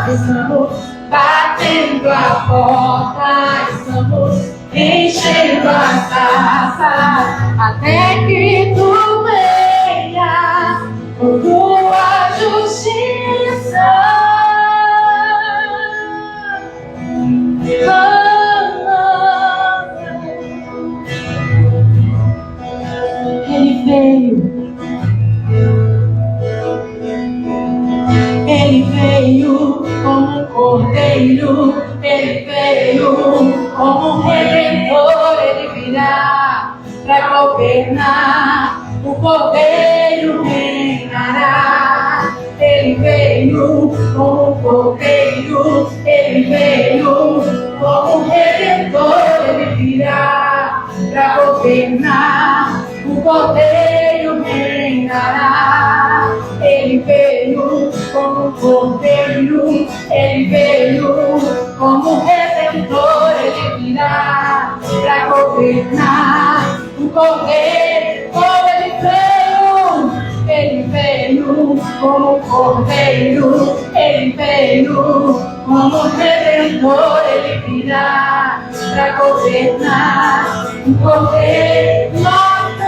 Estamos batendo a porta, estamos enchendo as raças, até que tu venha com tua justiça. Ele veio como um cordeiro, Ele veio como um redentor. Ele virá para governar, o cordeiro reinará. Ele veio como um cordeiro, Ele veio como um redentor. Ele virá para governar, o cordeiro reinará. Ele veio como um cordeiro, Ele veio como um redentor. Ele virá para governar, o cordeiro. Ele veio como um cordeiro, Ele veio como um redentor. Ele virá virá para governar. O poder, nós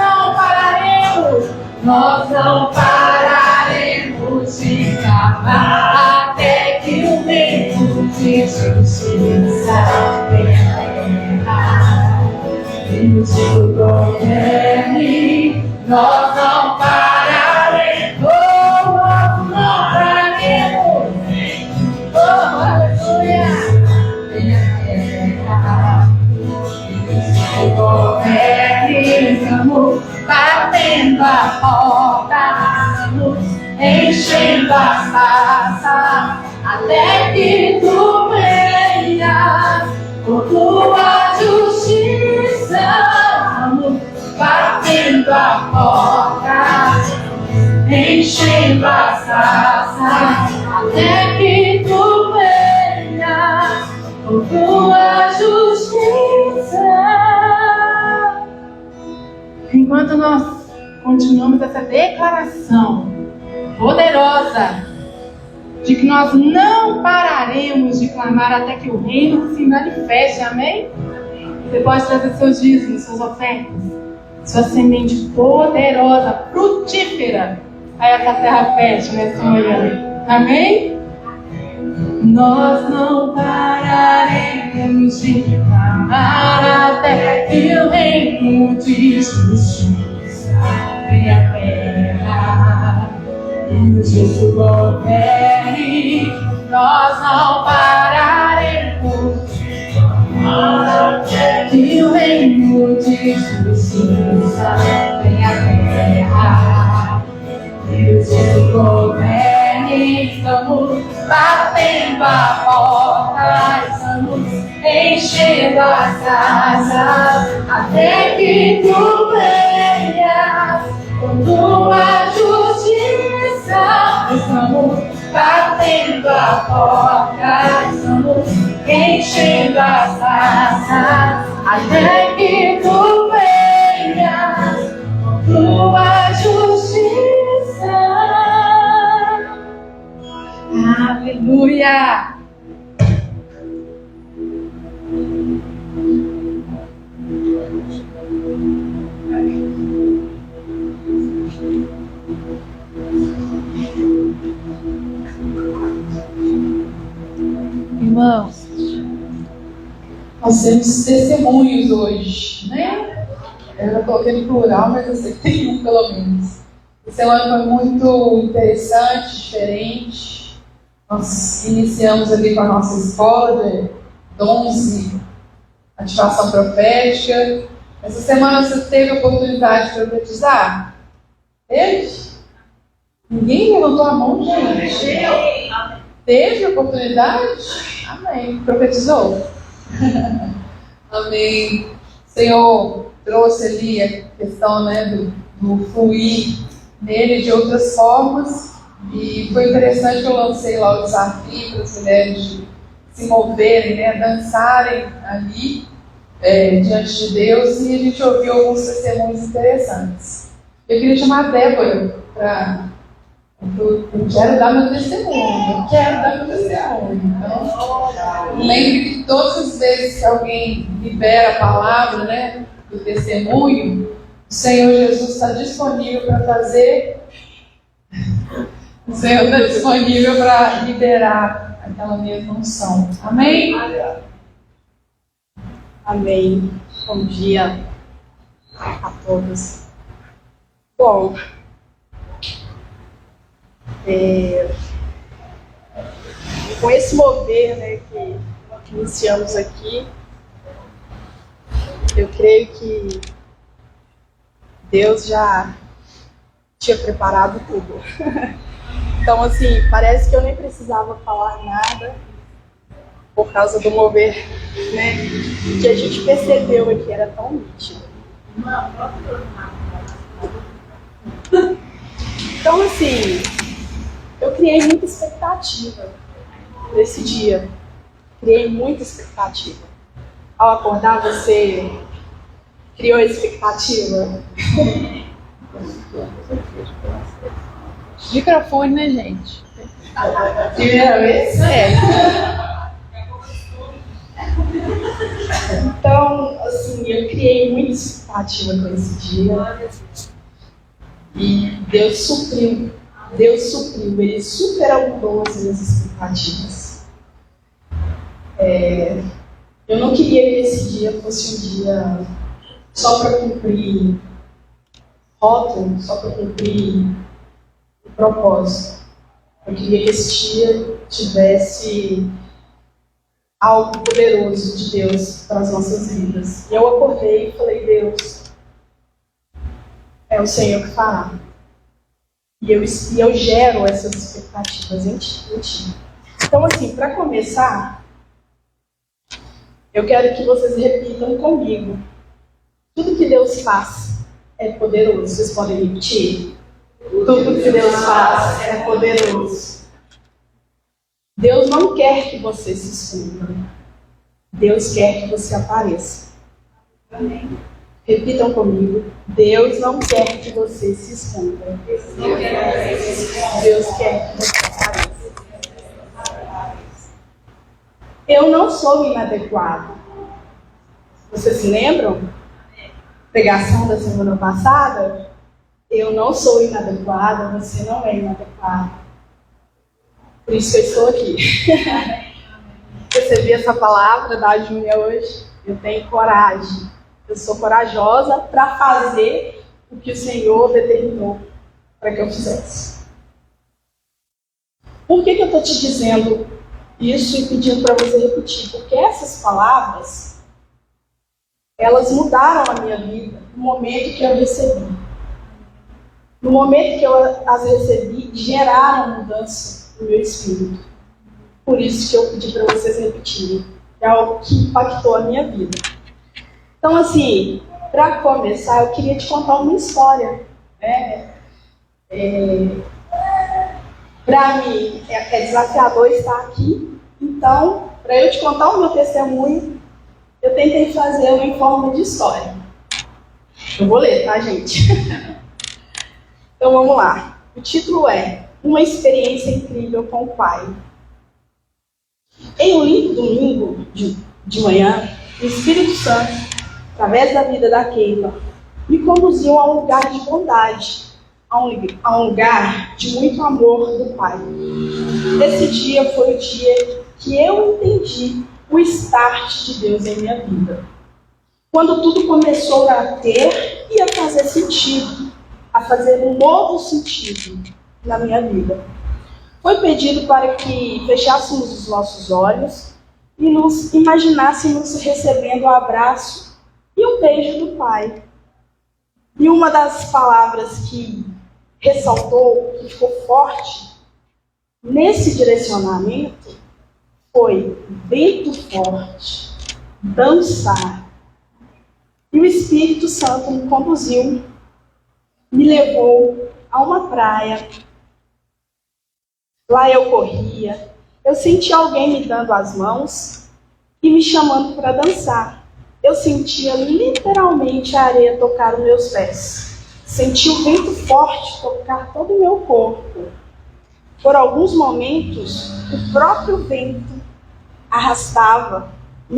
não pararemos de clamar até que o reino de justiça venha. Deus o governe, nós não pararemos, nós não pararemos. Oh, aleluia! Deus o governe, estamos batendo a porta, estamos enchendo as taças, até que tu venhas com tua justiça. Vamos batendo a porta, enchendo as taças, até que tu venhas com tua justiça. Enquanto nós continuamos essa declaração poderosa de que nós não pararemos de clamar até que o reino se manifeste, amém? Você pode trazer seus dízimos, suas ofertas, sua semente poderosa, frutífera, aí a terra fecha nessa manhã, amém? Nós não pararemos de clamar até que o reino de justiça venha à terra. Deus o governe, nós não pararemos de clamar até que o reino de justiça venha à terra. Deus o governe, estamos batendo a porta, estamos enchendo as casas, até que tu venhas com tua justiça. Estamos batendo a porta, estamos enchendo as casas, até que tu venhas com tua justiça. Aleluia! Irmãos, nós temos testemunhos hoje, né? Eu já coloquei no plural, mas eu sei que tem um pelo menos. Esse ano foi muito interessante, diferente. Nós iniciamos ali com a nossa escola de dons e ativação profética. Essa semana você teve a oportunidade de profetizar? Teve? Ninguém levantou a mão, gente? Teve oportunidade? Amém. Profetizou? Amém. O Senhor trouxe ali a questão, né, do fluir nele de outras formas. E foi interessante que eu lancei lá o desafio para as mulheres de se moverem, né, dançarem ali diante de Deus, e a gente ouviu alguns testemunhos interessantes. Eu queria chamar a Débora para... Eu quero dar meu testemunho, Então, lembre que todas as vezes que alguém libera a palavra, né, do testemunho, o Senhor Jesus está disponível para fazer. O Senhor está disponível para liberar aquela mesma unção. Amém? Amém. Bom dia a todos. Bom, com esse mover, né, que iniciamos aqui, eu creio que Deus já tinha preparado tudo. Então, assim, parece que eu nem precisava falar nada por causa do mover, né, que a gente percebeu aqui, era tão nítido. Então, assim, eu criei muita expectativa nesse dia. Criei muita expectativa. Ao acordar, você criou expectativa? Microfone, né, gente? Primeira vez? Então, assim, eu criei muita expectativa com esse dia. E Deus supriu. Ele superou as minhas expectativas. Eu não queria que esse dia fosse um dia só para cumprir rótulo, só para cumprir o propósito. Eu queria que esse dia tivesse algo poderoso de Deus para as nossas vidas. E eu acordei e falei, Deus, é o Senhor que fará. E eu gero essas expectativas em ti. Então, assim, para começar, eu quero que vocês repitam comigo. Tudo que Deus faz é poderoso. Vocês podem repetir? Tudo que Deus faz é poderoso. Deus não quer que você se esconda. Deus quer que você apareça. Amém. Repitam comigo. Deus não quer que você se esconda. Deus quer que você apareça. Eu não sou inadequado. Vocês se lembram? Pregação da semana passada? Eu não sou inadequada, você não é inadequado. Por isso que eu estou aqui. Recebi essa palavra da Júlia hoje. Eu tenho coragem. Eu sou corajosa para fazer o que o Senhor determinou para que eu fizesse. Por que eu estou te dizendo isso e pedindo para você repetir? Porque essas palavras, elas mudaram a minha vida no momento que eu recebi. No momento que eu as recebi, geraram mudança no meu espírito. Por isso que eu pedi para vocês repetirem. É algo que impactou a minha vida. Então, assim, para começar, eu queria te contar uma história. Para mim, é desafiador estar aqui. Então, para eu te contar o meu testemunho, eu tentei fazer uma em forma de história. Eu vou ler, tá, gente? Então, vamos lá. O título é Uma Experiência Incrível com o Pai. Em um lindo domingo de manhã, o Espírito Santo, através da vida da Keila, me conduziu a um lugar de bondade, a um lugar de muito amor do Pai. Esse dia foi o dia que eu entendi o start de Deus em minha vida. Quando tudo começou a ter e a fazer sentido, a fazer um novo sentido na minha vida. Foi pedido para que fechássemos os nossos olhos e nos imaginássemos recebendo o abraço e um beijo do Pai. E uma das palavras que ressaltou, que ficou forte nesse direcionamento, foi vento forte, dançar. E o Espírito Santo me conduziu, me levou a uma praia. Lá eu corria, eu senti alguém me dando as mãos e me chamando para dançar. Eu sentia literalmente a areia tocar os meus pés. Senti o vento forte tocar todo o meu corpo. Por alguns momentos, o próprio vento me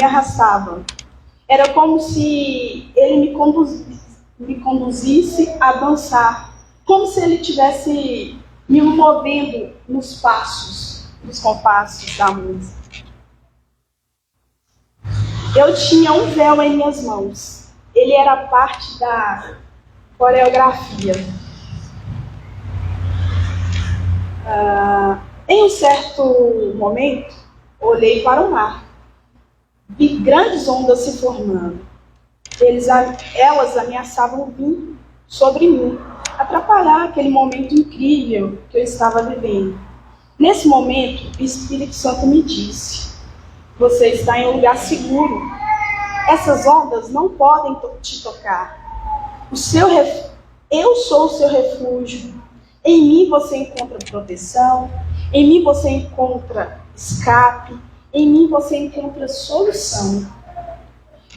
arrastava. Era como se ele me conduzisse a dançar. Como se ele estivesse me movendo nos compassos da música. Eu tinha um véu em minhas mãos. Ele era parte da coreografia. Em um certo momento, olhei para o mar. Vi grandes ondas se formando. Elas ameaçavam vir sobre mim, atrapalhar aquele momento incrível que eu estava vivendo. Nesse momento, o Espírito Santo me disse: você está em um lugar seguro. Essas ondas não podem te tocar. Eu sou o seu refúgio. Em mim você encontra proteção. Em mim você encontra escape. Em mim você encontra solução.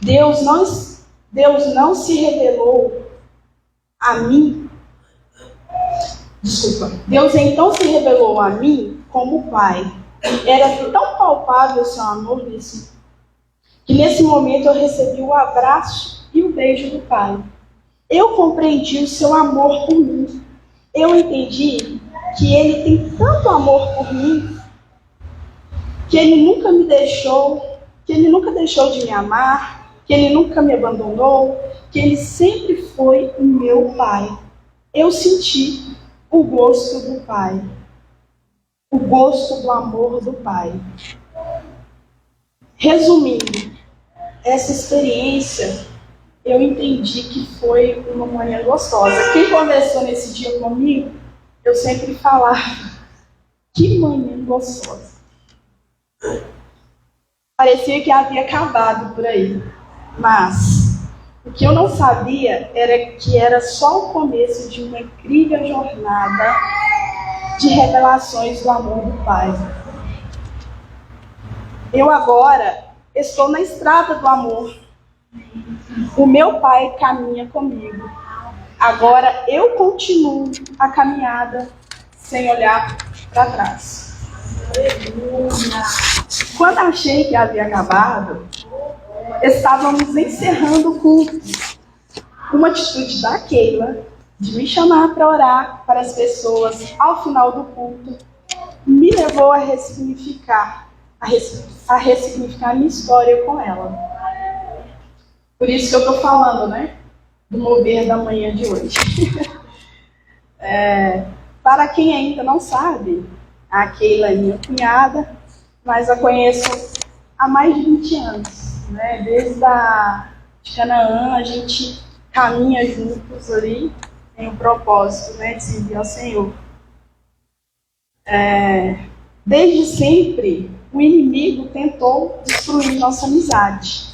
Deus não se revelou a mim. Deus então se revelou a mim como Pai. Era tão palpável o seu amor nisso. que nesse momento eu recebi o abraço e o beijo do Pai. Eu compreendi o seu amor por mim. Eu entendi que Ele tem tanto amor por mim, que Ele nunca me deixou, que Ele nunca deixou de me amar, que Ele nunca me abandonou, que Ele sempre foi o meu Pai. Eu senti o gosto do Pai, o gosto do amor do Pai. Resumindo, essa experiência eu entendi que foi uma manhã gostosa. Quem conversou nesse dia comigo, eu sempre falava, que manhã gostosa. Parecia que havia acabado por aí, mas o que eu não sabia era que era só o começo de uma incrível jornada de revelações do amor do Pai. Eu agora estou na estrada do amor. O meu Pai caminha comigo. Agora eu continuo a caminhada sem olhar para trás. Quando achei que havia acabado, estávamos encerrando o culto. Uma atitude da Keila de me chamar para orar para as pessoas ao final do culto me levou a ressignificar a minha história com ela. Por isso que eu estou falando, né? Do mover da manhã de hoje. Para quem ainda não sabe, a Keila é minha cunhada, mas a conheço há mais de 20 anos. Né? Desde de Canaã, a gente caminha juntos ali, tem o propósito, né, de servir ao Senhor. Desde sempre, o inimigo tentou destruir nossa amizade.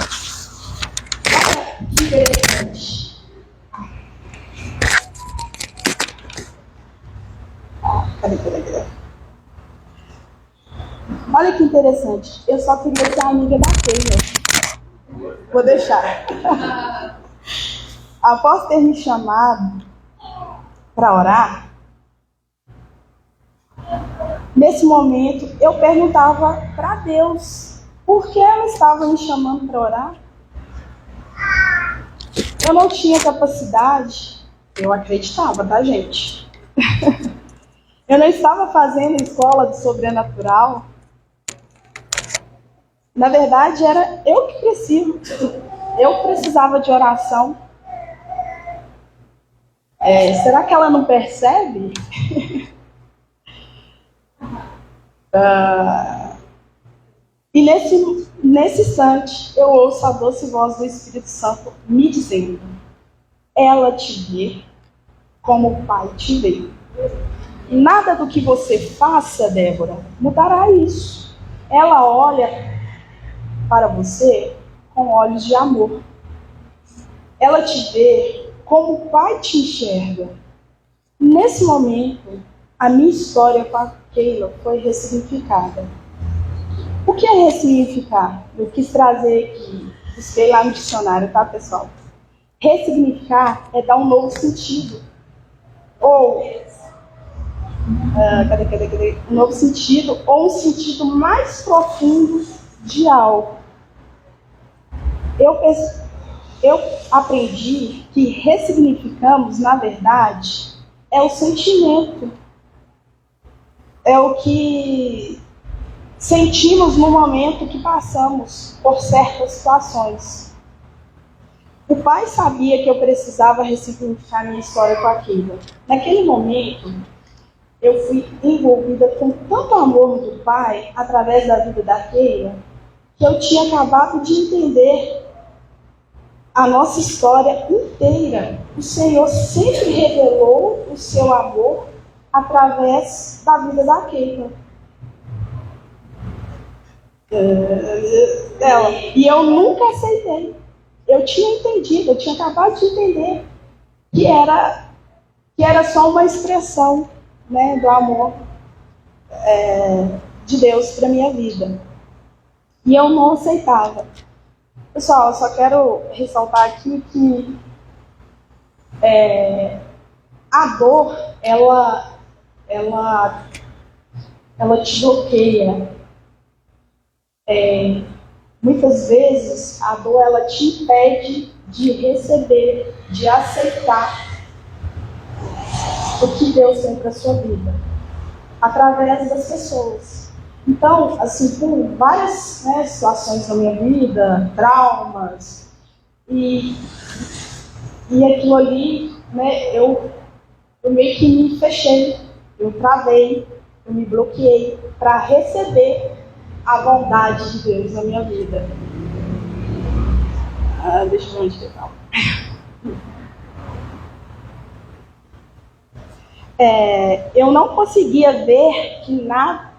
Olha que interessante. Cadê? Olha que interessante. Eu só queria ser amiga da Keila. Vou deixar. Após ter me chamado para orar, nesse momento eu perguntava para Deus por que ela estava me chamando para orar. Eu não tinha capacidade, eu acreditava, tá, gente? Eu não estava fazendo escola de sobrenatural. Na verdade, era eu que eu precisava de oração. Será que ela não percebe? E nesse instante, eu ouço a doce voz do Espírito Santo me dizendo: ela te vê como o Pai te vê. Nada do que você faça, Débora, mudará isso. Ela olha para você com olhos de amor. Ela te vê como o Pai te enxerga. Nesse momento, a minha história com a Keila foi ressignificada. O que é ressignificar? Eu quis trazer aqui, busquei lá no dicionário, tá, pessoal? Ressignificar é dar um novo sentido. Ou, um novo sentido, ou um sentido mais profundo de algo. Eu aprendi que ressignificamos, na verdade, é o sentimento. É o que sentimos no momento que passamos por certas situações. O Pai sabia que eu precisava ressignificar minha história com a Keila. Naquele momento, eu fui envolvida com tanto amor do Pai, através da vida da Keila, que eu tinha acabado de entender a nossa história inteira. O Senhor sempre revelou o seu amor através da vida da Keila. E eu nunca aceitei. Eu tinha entendido, eu tinha acabado de entender que era só uma expressão, né, do amor de Deus para minha vida. E eu não aceitava. Pessoal, eu só quero ressaltar aqui que a dor, ela te bloqueia. muitas vezes a dor ela te impede de receber, de aceitar o que Deus tem para a sua vida, através das pessoas. Então, assim, por várias situações na minha vida, traumas, e aquilo ali, eu meio que me fechei, eu travei, eu me bloqueei para receber a bondade de Deus na minha vida. Deixa eu ver onde que eu falo. Eu não conseguia ver que nada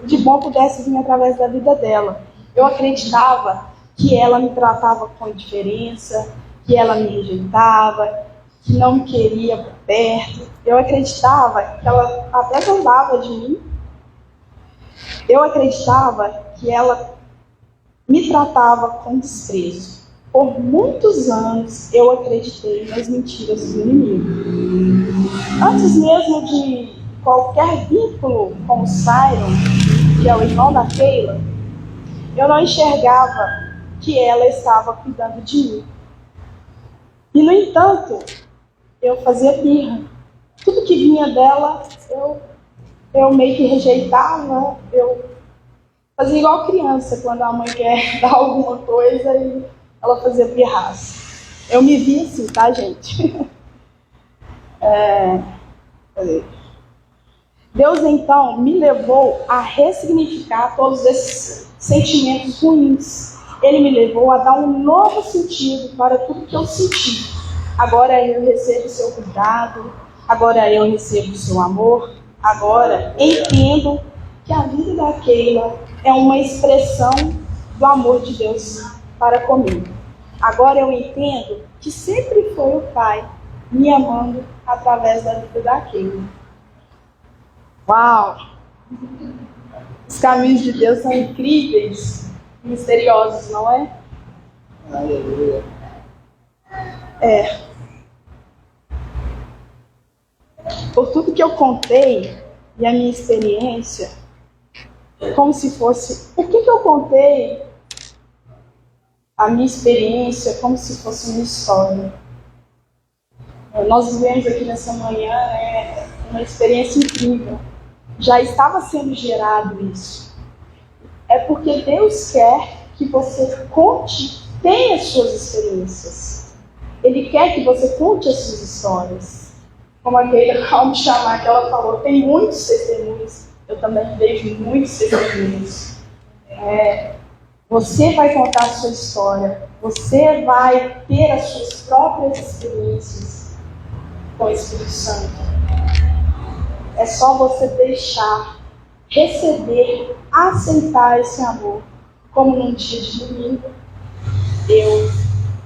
de bom pudesse vir através da vida dela. Eu acreditava que ela me tratava com indiferença, que ela me rejeitava, que não me queria por perto. Eu acreditava que ela até zombava de mim. Eu acreditava que ela me tratava com desprezo. Por muitos anos eu acreditei nas mentiras do inimigo. Antes mesmo de qualquer vínculo com o Siron, que é o irmão da Keila, eu não enxergava que ela estava cuidando de mim. E, no entanto, eu fazia birra. Tudo que vinha dela, eu meio que rejeitava. Eu fazia igual criança, quando a mãe quer dar alguma coisa e ela fazia pirraça. Eu me vi assim, tá, gente? Deus, então, me levou a ressignificar todos esses sentimentos ruins. Ele me levou a dar um novo sentido para tudo que eu senti. Agora eu recebo o seu cuidado, agora eu recebo o seu amor, agora entendo que a vida da Keila é uma expressão do amor de Deus para comigo. Agora eu entendo que sempre foi o Pai me amando através da vida da Keila. Uau! Os caminhos de Deus são incríveis, misteriosos, não é? Aleluia. Por tudo que eu contei e a minha experiência, como se fosse... Por que eu contei a minha experiência como se fosse uma história? Nós vivemos aqui nessa manhã uma experiência incrível. Já estava sendo gerado isso. É porque Deus quer que você tenha as suas experiências. Ele quer que você conte as suas histórias. Como a Keila, ao me chamar, que ela falou, tem muitos testemunhos. Eu também vejo muitos testemunhos. Você vai contar a sua história. Você vai ter as suas próprias experiências com o Espírito Santo. É só você deixar, receber, aceitar esse amor. Como num dia de domingo, eu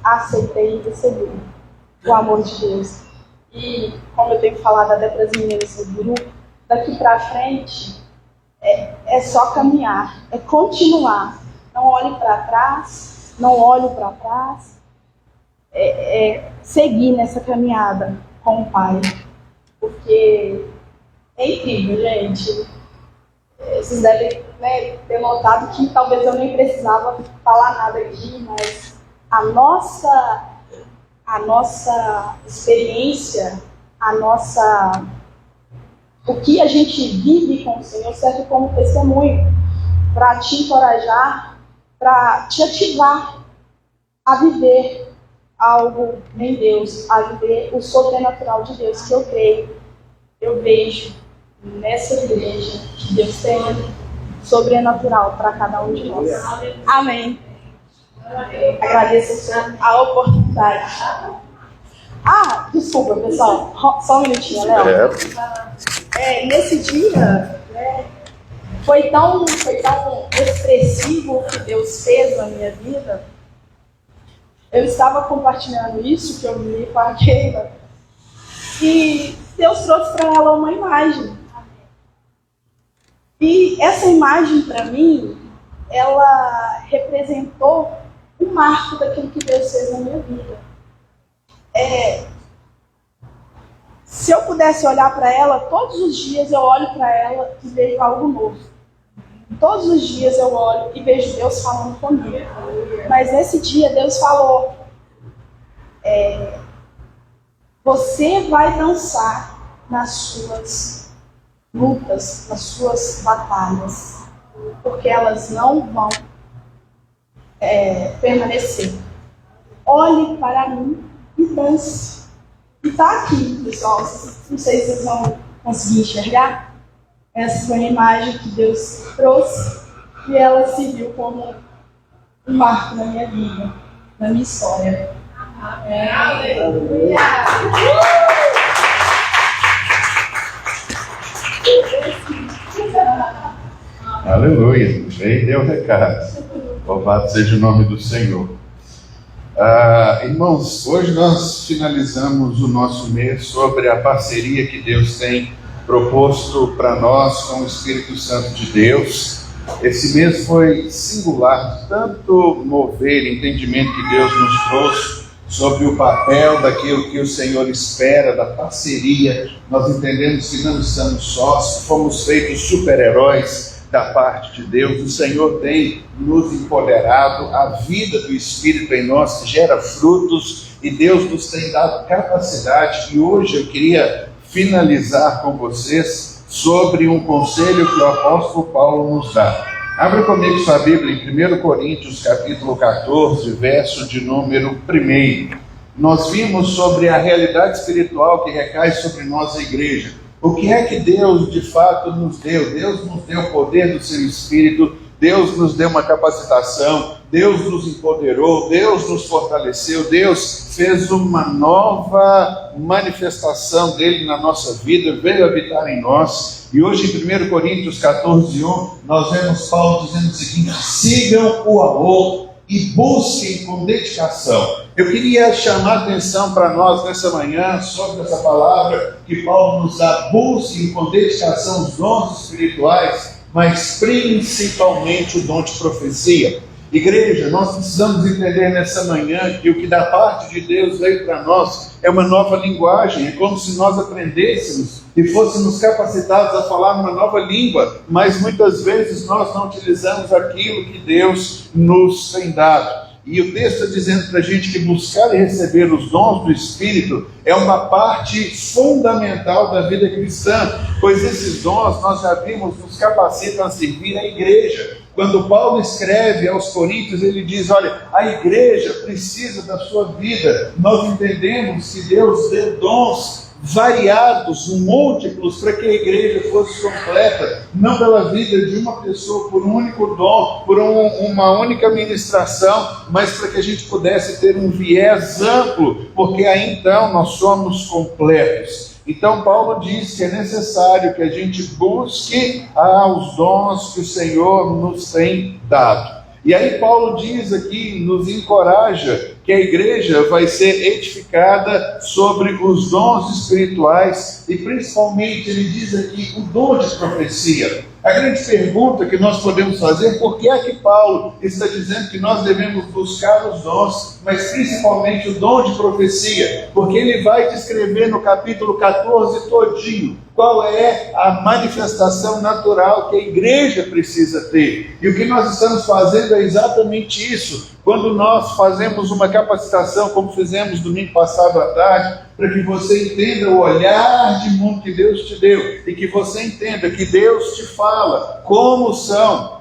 aceitei e recebi o amor de Deus. E, como eu tenho falado até para as meninas do grupo, daqui para frente é só caminhar, é continuar. Não olhe para trás, não olhe para trás. Seguir nessa caminhada com o Pai. Porque é incrível, gente. Vocês devem ter notado que talvez eu nem precisava falar nada aqui, mas a nossa experiência, o que a gente vive com o Senhor serve como testemunho para te encorajar, para te ativar a viver algo em Deus, a viver o sobrenatural de Deus, que eu creio, eu vejo nessa igreja que Deus tem sobrenatural para cada um de nós. Amém. Agradeço a oportunidade. Desculpa, pessoal. Só um minutinho, Léo. Nesse dia, foi tão expressivo o que Deus fez na minha vida. Eu estava compartilhando isso que eu vi com a Keila. E Deus trouxe para ela uma imagem. E essa imagem, para mim, ela representou um marco daquilo que Deus fez na minha vida. Se eu pudesse olhar para ela, todos os dias eu olho para ela e vejo algo novo. Todos os dias eu olho e vejo Deus falando comigo. Mas nesse dia Deus falou, você vai dançar nas suas lutas, nas suas batalhas, porque elas não vão permanecer. Olhe para mim e dance. E está aqui, pessoal, não sei se vocês vão conseguir enxergar. Essa foi a imagem que Deus trouxe e ela serviu como um marco na minha vida, na minha história. Amém. Aleluia! Aleluia! Bem, deu o recado. Louvado seja o nome do Senhor. Irmãos, hoje nós finalizamos o nosso mês sobre a parceria que Deus tem proposto para nós com o Espírito Santo de Deus. Esse mês foi singular, tanto mover entendimento que Deus nos trouxe sobre o papel daquilo que o Senhor espera, da parceria. Nós entendemos que não estamos sós, fomos feitos super-heróis da parte de Deus. O Senhor tem nos empoderado, a vida do Espírito em nós gera frutos e Deus nos tem dado capacidade. E hoje eu queria finalizar com vocês sobre um conselho que o apóstolo Paulo nos dá. Abra comigo sua Bíblia em 1 Coríntios capítulo 14, verso de número 1. Nós vimos sobre a realidade espiritual que recai sobre nós, a igreja. O que é que Deus de fato nos deu? Deus nos deu o poder do seu Espírito, Deus nos deu uma capacitação, Deus nos empoderou, Deus nos fortaleceu, Deus fez uma nova manifestação dele na nossa vida, veio habitar em nós. E hoje em 1 Coríntios 14, 1, nós vemos Paulo dizendo o seguinte: sigam o amor e busquem com dedicação. Eu queria chamar a atenção para nós nessa manhã sobre essa palavra que Paulo nos dá: busquem com dedicação os dons espirituais, mas principalmente o dom de profecia. Igreja, nós precisamos entender nessa manhã que o que da parte de Deus veio para nós é uma nova linguagem. É como se nós aprendêssemos e fôssemos capacitados a falar uma nova língua, mas muitas vezes nós não utilizamos aquilo que Deus nos tem dado. E o texto está dizendo para a gente que buscar e receber os dons do Espírito é uma parte fundamental da vida cristã, pois esses dons, nós já vimos, nos capacitam a servir a igreja. Quando Paulo escreve aos Coríntios, ele diz: olha, a igreja precisa da sua vida. Nós entendemos que Deus deu dons variados, múltiplos, para que a igreja fosse completa, não pela vida de uma pessoa, por um único dom, por uma única ministração, mas para que a gente pudesse ter um viés amplo, porque aí então nós somos completos. Então Paulo diz que é necessário que a gente busque os dons que o Senhor nos tem dado. E aí Paulo diz aqui, nos encoraja que a igreja vai ser edificada sobre os dons espirituais e principalmente ele diz aqui o dom de profecia. A grande pergunta que nós podemos fazer: por que é que Paulo está dizendo que nós devemos buscar os dons, mas principalmente o dom de profecia? Porque ele vai descrever no capítulo 14 todinho qual é a manifestação natural que a igreja precisa ter. E o que nós estamos fazendo é exatamente isso. Quando nós fazemos uma capacitação, como fizemos domingo passado à tarde, para que você entenda o olhar de mundo que Deus te deu, e que você entenda que Deus te fala como são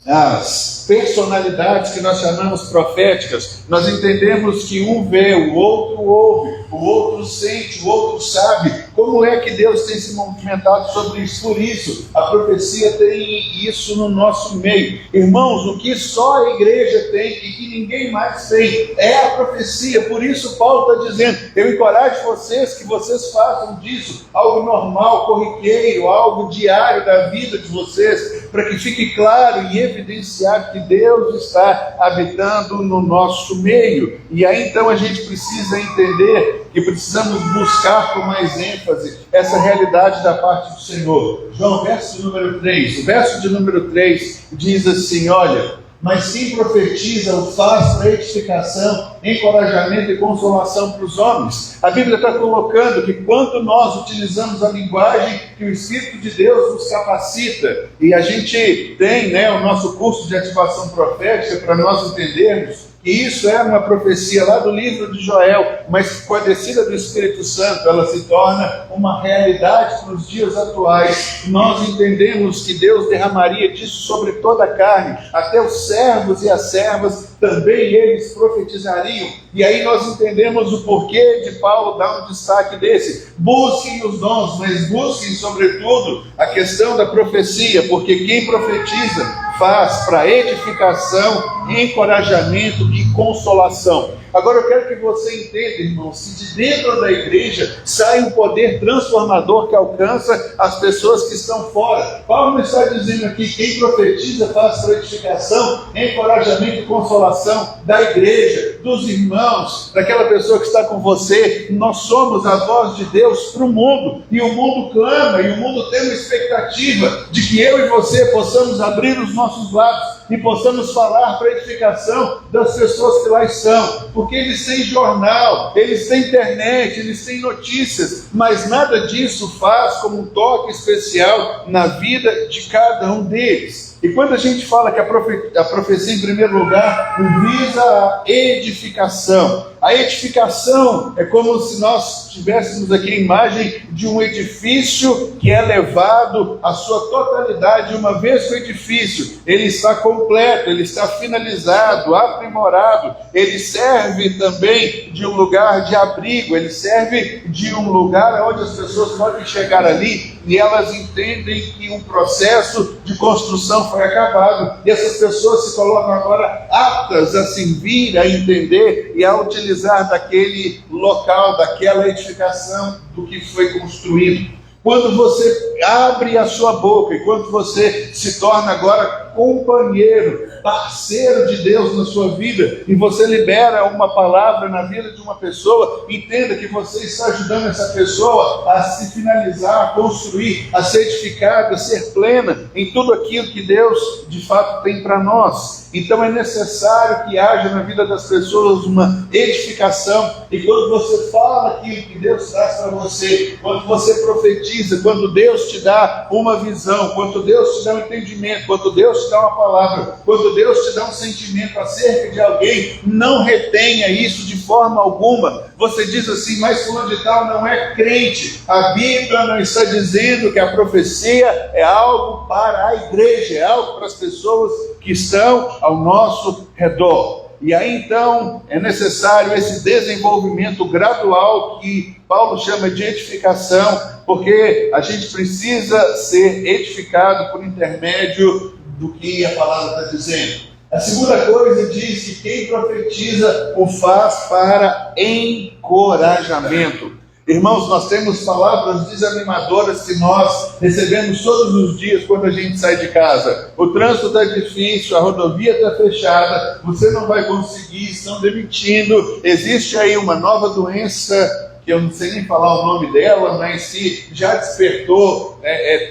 as personalidades que nós chamamos proféticas. Nós entendemos que um vê, o outro ouve, o outro sente, o outro sabe. Como é que Deus tem se movimentado sobre isso? Por isso, a profecia tem isso no nosso meio. Irmãos, o que só a igreja tem e que ninguém mais tem é a profecia. Por isso Paulo está dizendo: eu encorajo vocês que vocês façam disso algo normal, corriqueiro, algo diário da vida de vocês, para que fique claro e evidenciado que Deus está habitando no nosso meio. E aí então a gente precisa entender que precisamos buscar com mais ênfase essa realidade da parte do Senhor. João, verso de número 3. O verso de número 3 diz assim: olha, mas quem profetiza o faz para edificação, encorajamento e consolação para os homens. A Bíblia está colocando que quando nós utilizamos a linguagem que o Espírito de Deus nos capacita, e a gente tem, o nosso curso de ativação profética para nós entendermos que isso é uma profecia lá do livro de Joel, mas com a descida do Espírito Santo ela se torna uma realidade para os dias atuais. Nós entendemos que Deus derramaria disso sobre toda a carne, até os servos e as servas também eles profetizariam. E aí nós entendemos o porquê de Paulo dar um destaque desse. Busquem os dons, mas busquem sobretudo a questão da profecia, porque quem profetiza faz para edificação, encorajamento e consolação. Agora eu quero que você entenda, irmãos, que de dentro da igreja sai um poder transformador que alcança as pessoas que estão fora. Paulo está dizendo aqui, quem profetiza faz para edificação, encorajamento e consolação da igreja, dos irmãos, daquela pessoa que está com você. Nós somos a voz de Deus para o mundo, e o mundo clama, e o mundo tem uma expectativa de que eu e você possamos abrir os nossos lábios e possamos falar para a edificação das pessoas que lá estão, porque eles têm jornal, eles têm internet, eles têm notícias, mas nada disso faz como um toque especial na vida de cada um deles. E quando a gente fala que a profecia, em primeiro lugar, visa a edificação. A edificação é como se nós tivéssemos aqui a imagem de um edifício que é levado à sua totalidade. Uma vez que o edifício ele está completo, ele está finalizado, aprimorado, ele serve também de um lugar de abrigo, ele serve de um lugar onde as pessoas podem chegar ali e elas entendem que um processo de construção foi acabado, e essas pessoas se colocam agora aptas a servir, a entender e a utilizar daquele local, daquela edificação do que foi construído. Quando você abre a sua boca e quando você se torna agora companheiro, parceiro de Deus na sua vida, e você libera uma palavra na vida de uma pessoa, entenda que você está ajudando essa pessoa a se finalizar, a construir, a ser edificada, a ser plena em tudo aquilo que Deus de fato tem para nós. Então é necessário que haja na vida das pessoas uma edificação, e quando você fala aquilo que Deus traz para você, quando você profetiza, quando Deus te dá uma visão, quando Deus te dá um entendimento, quando Deus te dá uma palavra, quando Deus te dá um sentimento acerca de alguém, não retenha isso de forma alguma. Você diz assim, mas fulano de tal não é crente. A Bíblia não está dizendo que a profecia é algo para a igreja, é algo para as pessoas que estão ao nosso redor. E aí então é necessário esse desenvolvimento gradual que Paulo chama de edificação, porque a gente precisa ser edificado por intermédio do que a palavra está dizendo. A segunda coisa diz que quem profetiza o faz para encorajamento. Irmãos, nós temos palavras desanimadoras que nós recebemos todos os dias quando a gente sai de casa. O trânsito está difícil, a rodovia está fechada, você não vai conseguir, estão demitindo, existe aí uma nova doença, que eu não sei nem falar o nome dela, mas se já despertou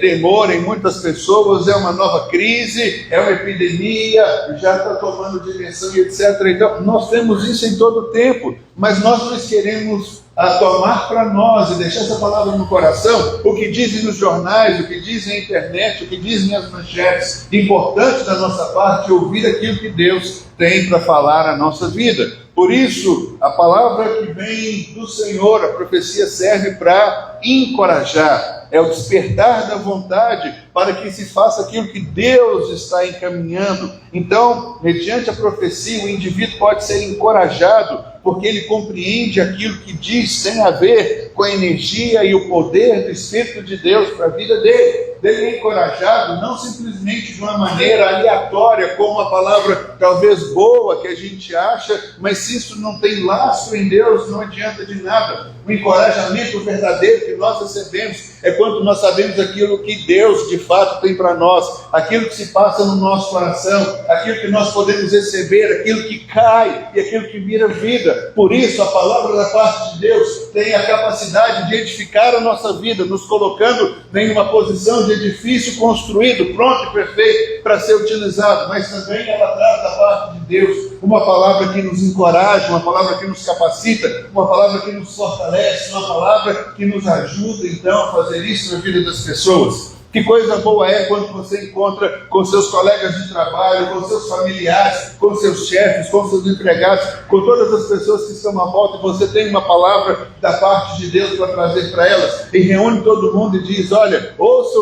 temor em muitas pessoas, é uma nova crise, é uma epidemia, já está tomando dimensão e etc. Então, nós temos isso em todo o tempo, mas nós queremos tomar para nós e deixar essa palavra no coração, o que dizem nos jornais, o que dizem na internet, o que dizem as manchetes. Importante da nossa parte ouvir aquilo que Deus tem para falar na nossa vida. Por isso, a palavra que vem do Senhor, a profecia serve para encorajar, é o despertar da vontade para que se faça aquilo que Deus está encaminhando. Então, mediante a profecia, o indivíduo pode ser encorajado, porque ele compreende aquilo que diz tem a ver com a energia e o poder do Espírito de Deus para a vida dele. Ele é encorajado não simplesmente de uma maneira aleatória, como uma palavra talvez boa que a gente acha, mas se isso não tem lastro em Deus, não adianta de nada. O encorajamento verdadeiro que nós recebemos é quando nós sabemos aquilo que Deus de fato tem para nós, aquilo que se passa no nosso coração, aquilo que nós podemos receber, aquilo que cai e aquilo que vira vida. Por isso, a palavra da parte de Deus tem a capacidade de edificar a nossa vida, nos colocando em uma posição de edifício construído, pronto e perfeito para ser utilizado, mas também ela traz da parte de Deus uma palavra que nos encoraja, uma palavra que nos capacita, uma palavra que nos fortalece, uma palavra que nos ajuda então a fazer isso na vida das pessoas. Que coisa boa é quando você encontra com seus colegas de trabalho, com seus familiares, com seus chefes, com seus empregados, com todas as pessoas que estão à volta, e você tem uma palavra da parte de Deus para trazer para elas, e reúne todo mundo e diz: olha, ouça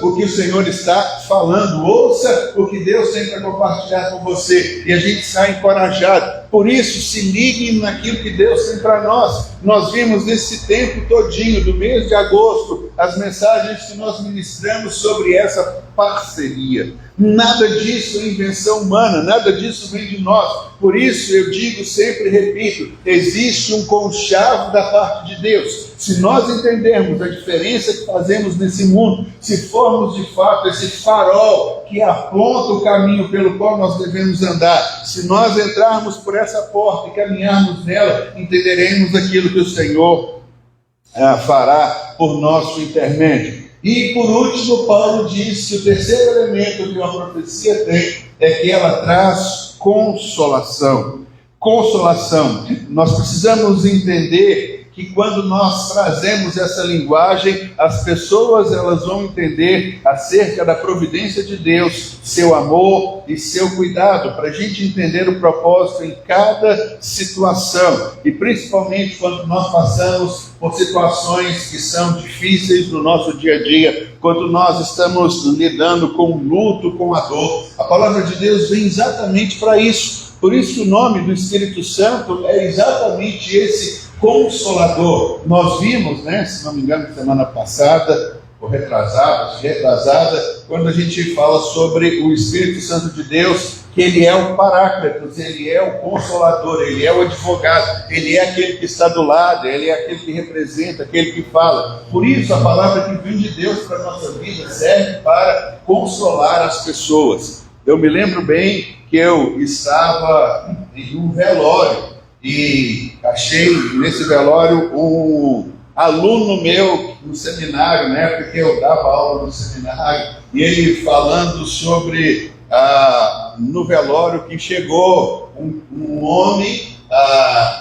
o que o Senhor está falando, ouça o que Deus tem para compartilhar com você, e a gente sai encorajado. Por isso, se ligue naquilo que Deus tem para nós. Nós vimos nesse tempo todinho, do mês de agosto, as mensagens que nós ministramos sobre essa parceria. Nada disso é invenção humana, nada disso vem de nós. Por isso eu digo, sempre repito, existe um conchavo da parte de Deus. Se nós entendermos a diferença que fazemos nesse mundo, se formos de fato esse farol que aponta o caminho pelo qual nós devemos andar, se nós entrarmos por essa porta e caminharmos nela, entenderemos aquilo que o Senhor fará por nosso intermédio. E por último, Paulo diz que o terceiro elemento que uma profecia tem é que ela traz consolação. Consolação. Nós precisamos entender que quando nós trazemos essa linguagem, as pessoas elas vão entender acerca da providência de Deus, seu amor e seu cuidado, para a gente entender o propósito em cada situação, e principalmente quando nós passamos por situações que são difíceis no nosso dia a dia, quando nós estamos lidando com o luto, com a dor. A palavra de Deus vem exatamente para isso. Por isso o nome do Espírito Santo é exatamente esse Consolador. Nós vimos, se não me engano, semana passada, ou retrasada, quando a gente fala sobre o Espírito Santo de Deus, que ele é o Paráclitos, ele é o Consolador, ele é o advogado, ele é aquele que está do lado, ele é aquele que representa, aquele que fala. Por isso a palavra que vem de Deus para a nossa vida serve para consolar as pessoas. Eu me lembro bem que eu estava em um velório, e achei nesse velório um aluno meu no seminário, porque eu dava aula no seminário, e ele falando sobre, no velório, que chegou um homem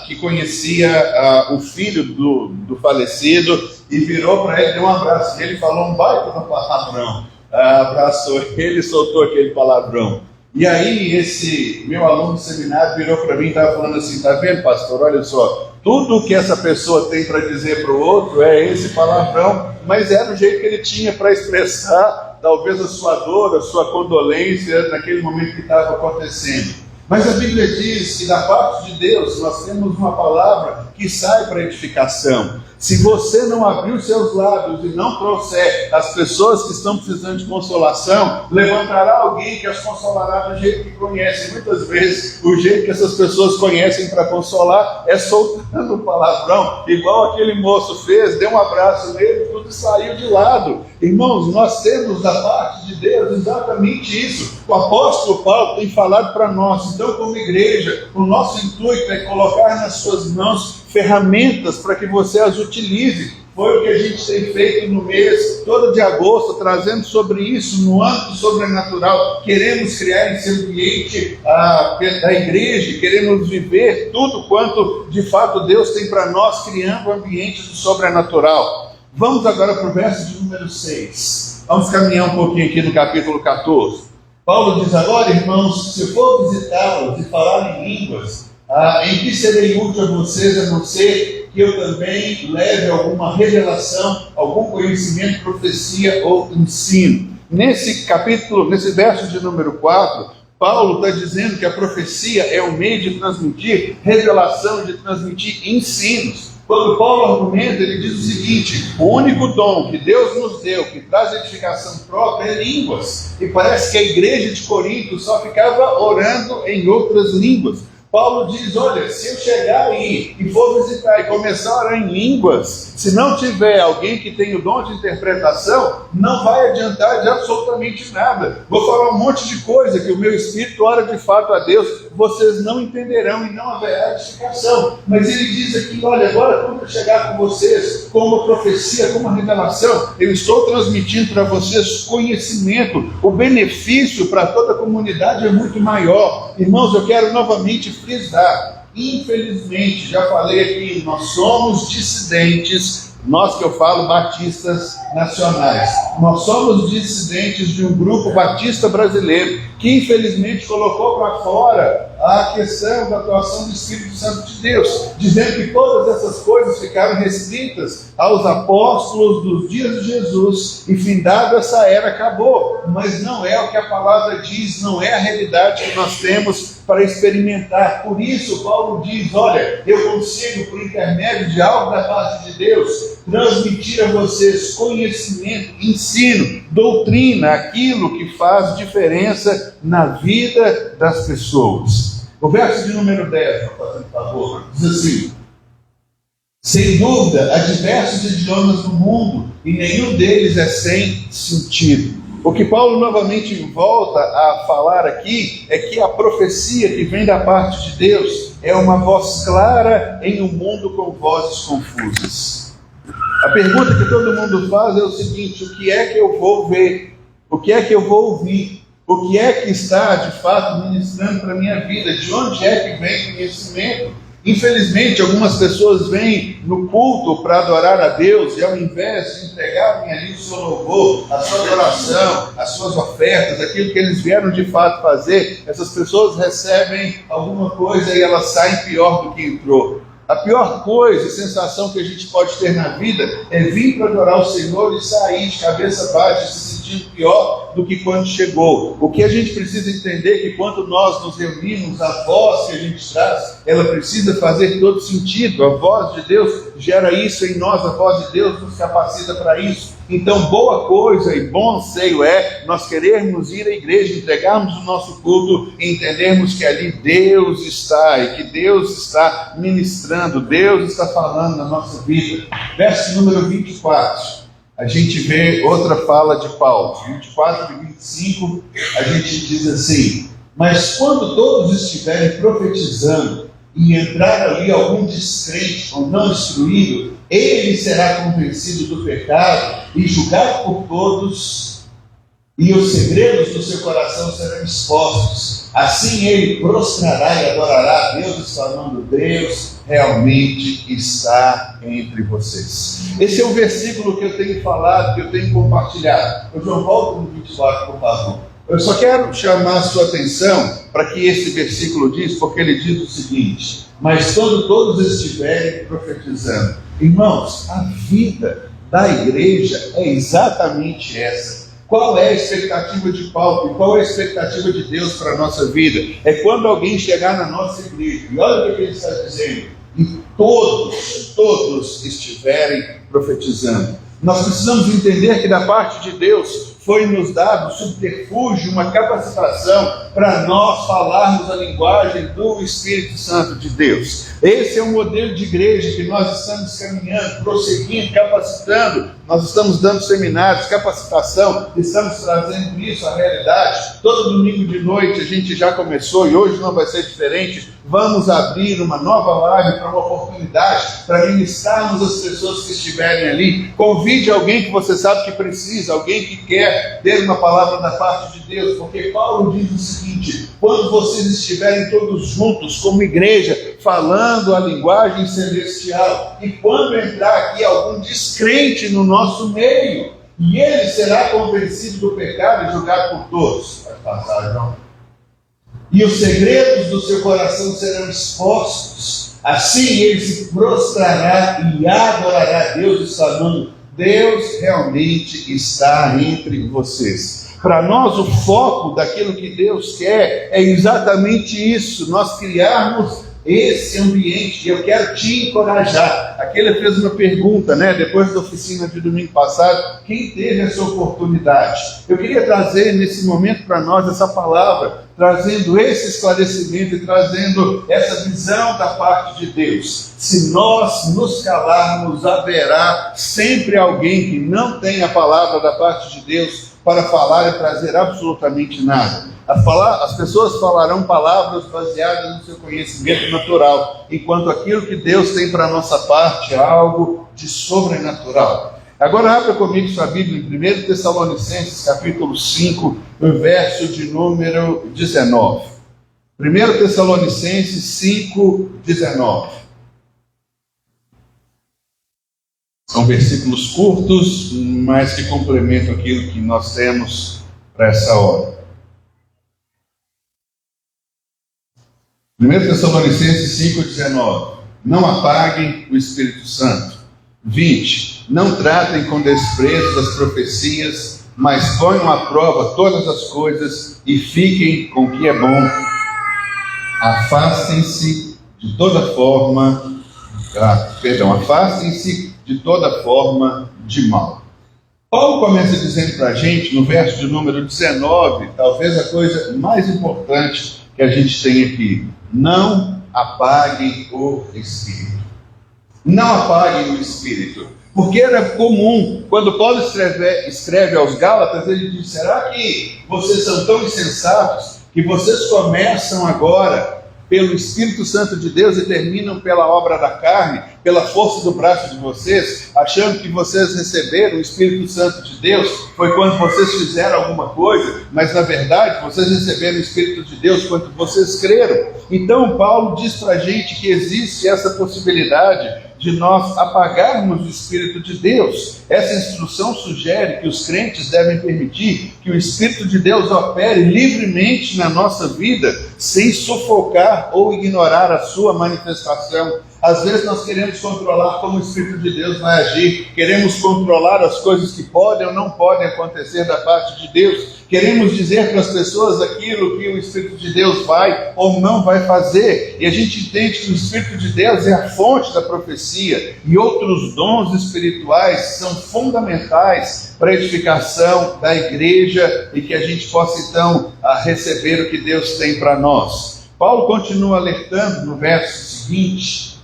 que conhecia o filho do falecido, e virou para ele, deu um abraço, e ele falou um baita de palavrão, abraçou ele, soltou aquele palavrão. E aí esse meu aluno do seminário virou para mim e estava falando assim: está vendo, pastor, olha só, tudo que essa pessoa tem para dizer para o outro é esse palavrão, mas era o jeito que ele tinha para expressar talvez a sua dor, a sua condolência naquele momento que estava acontecendo. Mas a Bíblia diz que da parte de Deus nós temos uma palavra que sai para edificação. Se você não abrir os seus lábios e não trouxer as pessoas que estão precisando de consolação, levantará alguém que as consolará do jeito que conhecem. Muitas vezes o jeito que essas pessoas conhecem para consolar é soltando o palavrão, igual aquele moço fez, deu um abraço nele, tudo saiu de lado. Irmãos, nós temos da parte de Deus exatamente isso. O apóstolo Paulo tem falado para nós. Então, como igreja, o nosso intuito é colocar nas suas mãos ferramentas para que você as utilize. Foi o que a gente tem feito no mês todo de agosto, trazendo sobre isso no âmbito sobrenatural. Queremos criar esse ambiente da igreja, queremos viver tudo quanto de fato Deus tem para nós, criando ambientes do sobrenatural. Vamos agora para o verso de número 6. Vamos caminhar um pouquinho aqui no capítulo 14. Paulo diz: agora, irmãos, se eu for visitá-los e falar em línguas, em que serei útil a vocês, a não ser que eu também leve alguma revelação, algum conhecimento, profecia ou ensino. Nesse capítulo, nesse verso de número 4, Paulo está dizendo que a profecia é um meio de transmitir revelação, de transmitir ensinos. Quando Paulo argumenta, ele diz o seguinte: o único dom que Deus nos deu, que traz edificação própria, é línguas. E parece que a igreja de Corinto só ficava orando em outras línguas. Paulo diz: olha, se eu chegar aí e for visitar e começar a orar em línguas, se não tiver alguém que tenha o dom de interpretação, não vai adiantar de absolutamente nada. Vou falar um monte de coisa que o meu espírito ora de fato a Deus, vocês não entenderão e não haverá edificação. Mas ele diz aqui, olha, agora quando eu chegar com vocês, com uma profecia, com uma revelação, eu estou transmitindo para vocês conhecimento. O benefício para toda a comunidade é muito maior. Irmãos, eu quero novamente frisar, infelizmente, já falei aqui, nós somos dissidentes. Nós que eu falo batistas nacionais, nós somos dissidentes de um grupo batista brasileiro que infelizmente colocou para fora a questão da atuação do Espírito Santo de Deus, dizendo que todas essas coisas ficaram restritas aos apóstolos dos dias de Jesus e findada essa era acabou. Mas não é o que a palavra diz, não é a realidade que nós temos para experimentar. Por isso Paulo diz, olha, eu consigo por intermédio de algo da parte de Deus transmitir a vocês conhecimento, ensino, doutrina, aquilo que faz diferença na vida das pessoas. O verso de número 10, por favor, diz assim: sem dúvida, há diversos idiomas no mundo e nenhum deles é sem sentido. O que Paulo novamente volta a falar aqui é que a profecia que vem da parte de Deus é uma voz clara em um mundo com vozes confusas. A pergunta que todo mundo faz é o seguinte: o que é que eu vou ver? O que é que eu vou ouvir? O que é que está, de fato, ministrando para a minha vida? De onde é que vem conhecimento? Infelizmente, algumas pessoas vêm no culto para adorar a Deus e ao invés de entregarem ali o seu louvor, a sua adoração, as suas ofertas, aquilo que eles vieram de fato fazer, essas pessoas recebem alguma coisa e elas saem pior do que entrou. A pior coisa e sensação que a gente pode ter na vida é vir para adorar o Senhor e sair de cabeça baixa, se sentindo pior do que quando chegou. O que a gente precisa entender é que quando nós nos reunimos, a voz que a gente traz, ela precisa fazer todo sentido. A voz de Deus gera isso em nós, a voz de Deus nos capacita para isso. Então, boa coisa e bom anseio é nós querermos ir à igreja, entregarmos o nosso culto e entendermos que ali Deus está e que Deus está ministrando, Deus está falando na nossa vida. Verso número 24, a gente vê outra fala de Paulo. 24 e 25, a gente diz assim: mas quando todos estiverem profetizando e entrar ali algum descrente ou não instruído, ele será convencido do pecado e julgado por todos, e os segredos do seu coração serão expostos. Assim ele prostrará e adorará a Deus, exclamando: Deus realmente está entre vocês. Esse é o versículo que eu tenho falado, que eu tenho compartilhado. Eu já volto no 24, por favor. Eu só quero chamar a sua atenção para que esse versículo diz, porque ele diz o seguinte: mas quando todos estiverem profetizando. Irmãos, a vida da igreja é exatamente essa. Qual é a expectativa de Paulo e qual é a expectativa de Deus para a nossa vida? É quando alguém chegar na nossa igreja, e olha o que ele está dizendo, e todos estiverem profetizando. Nós precisamos entender que da parte de Deus foi nos dado subterfúgio, uma capacitação para nós falarmos a linguagem do Espírito Santo de Deus. Esse é o modelo de igreja que nós estamos caminhando, prosseguindo, capacitando. Nós estamos dando seminários, capacitação, estamos trazendo isso à realidade. Todo domingo de noite a gente já começou e hoje não vai ser diferente. Vamos abrir uma nova live para uma oportunidade para ministrarmos as pessoas que estiverem ali. Convide alguém que você sabe que precisa, alguém que quer ter uma palavra da parte de Deus, porque Paulo diz o seguinte: quando vocês estiverem todos juntos como igreja, falando a linguagem celestial, e quando entrar aqui algum descrente no nosso meio, e ele será convencido do pecado e julgado por todos. Vai passar, João. E os segredos do seu coração serão expostos. Assim ele se prostrará e adorará a Deus, exclamando: Deus realmente está entre vocês. Para nós, o foco daquilo que Deus quer é exatamente isso, nós criarmos esse ambiente. E eu quero te encorajar. Aquele fez uma pergunta, depois da oficina de domingo passado: quem teve essa oportunidade? Eu queria trazer nesse momento para nós essa palavra, trazendo esse esclarecimento e trazendo essa visão da parte de Deus. Se nós nos calarmos, haverá sempre alguém que não tem a palavra da parte de Deus para falar e trazer absolutamente nada. As pessoas falarão palavras baseadas no seu conhecimento natural, enquanto aquilo que Deus tem para a nossa parte é algo de sobrenatural. Agora abra comigo sua Bíblia em 1 Tessalonicenses, capítulo 5, no verso de número 19. 1 Tessalonicenses 5, 19. São versículos curtos, mas que complementam aquilo que nós temos para essa hora. 1 Tessalonicenses 5, 19. Não apaguem o Espírito Santo. 20. Não tratem com desprezo as profecias, mas ponham à prova todas as coisas e fiquem com o que é bom. Afastem-se de toda forma de mal. Paulo começa dizendo para a gente, no verso de número 19, talvez a coisa mais importante que a gente tem aqui: não apaguem o Espírito. Não apaguem o Espírito. Porque era comum, quando Paulo escreve aos Gálatas, ele diz: será que vocês são tão insensatos que vocês começam agora pelo Espírito Santo de Deus e terminam pela obra da carne, pela força do braço de vocês, achando que vocês receberam o Espírito Santo de Deus foi quando vocês fizeram alguma coisa, mas na verdade vocês receberam o Espírito de Deus quando vocês creram? Então Paulo diz para a gente que existe essa possibilidade de nós apagarmos o Espírito de Deus. Essa instrução sugere que os crentes devem permitir que o Espírito de Deus opere livremente na nossa vida, sem sufocar ou ignorar a sua manifestação. Às vezes nós queremos controlar como o Espírito de Deus vai agir, queremos controlar as coisas que podem ou não podem acontecer da parte de Deus, queremos dizer para as pessoas aquilo que o Espírito de Deus vai ou não vai fazer, e a gente entende que o Espírito de Deus é a fonte da profecia, e outros dons espirituais são fundamentais para a edificação da igreja, e que a gente possa então receber o que Deus tem para nós. Paulo continua alertando no verso seguinte,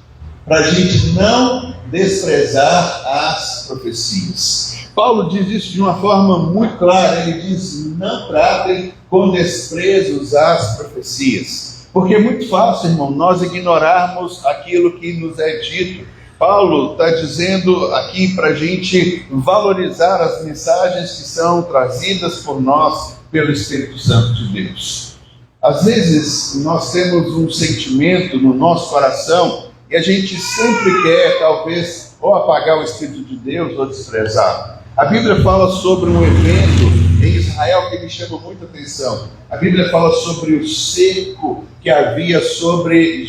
para a gente não desprezar as profecias. Paulo diz isso de uma forma muito clara. Ele diz: não tratem com desprezos as profecias. Porque é muito fácil, irmão, nós ignorarmos aquilo que nos é dito. Paulo está dizendo aqui para a gente valorizar as mensagens que são trazidas por nós pelo Espírito Santo de Deus. Às vezes nós temos um sentimento no nosso coração e a gente sempre quer, talvez, ou apagar o Espírito de Deus ou desprezar. A Bíblia fala sobre um evento em Israel que me chama muita atenção. A Bíblia fala sobre o cerco que havia sobre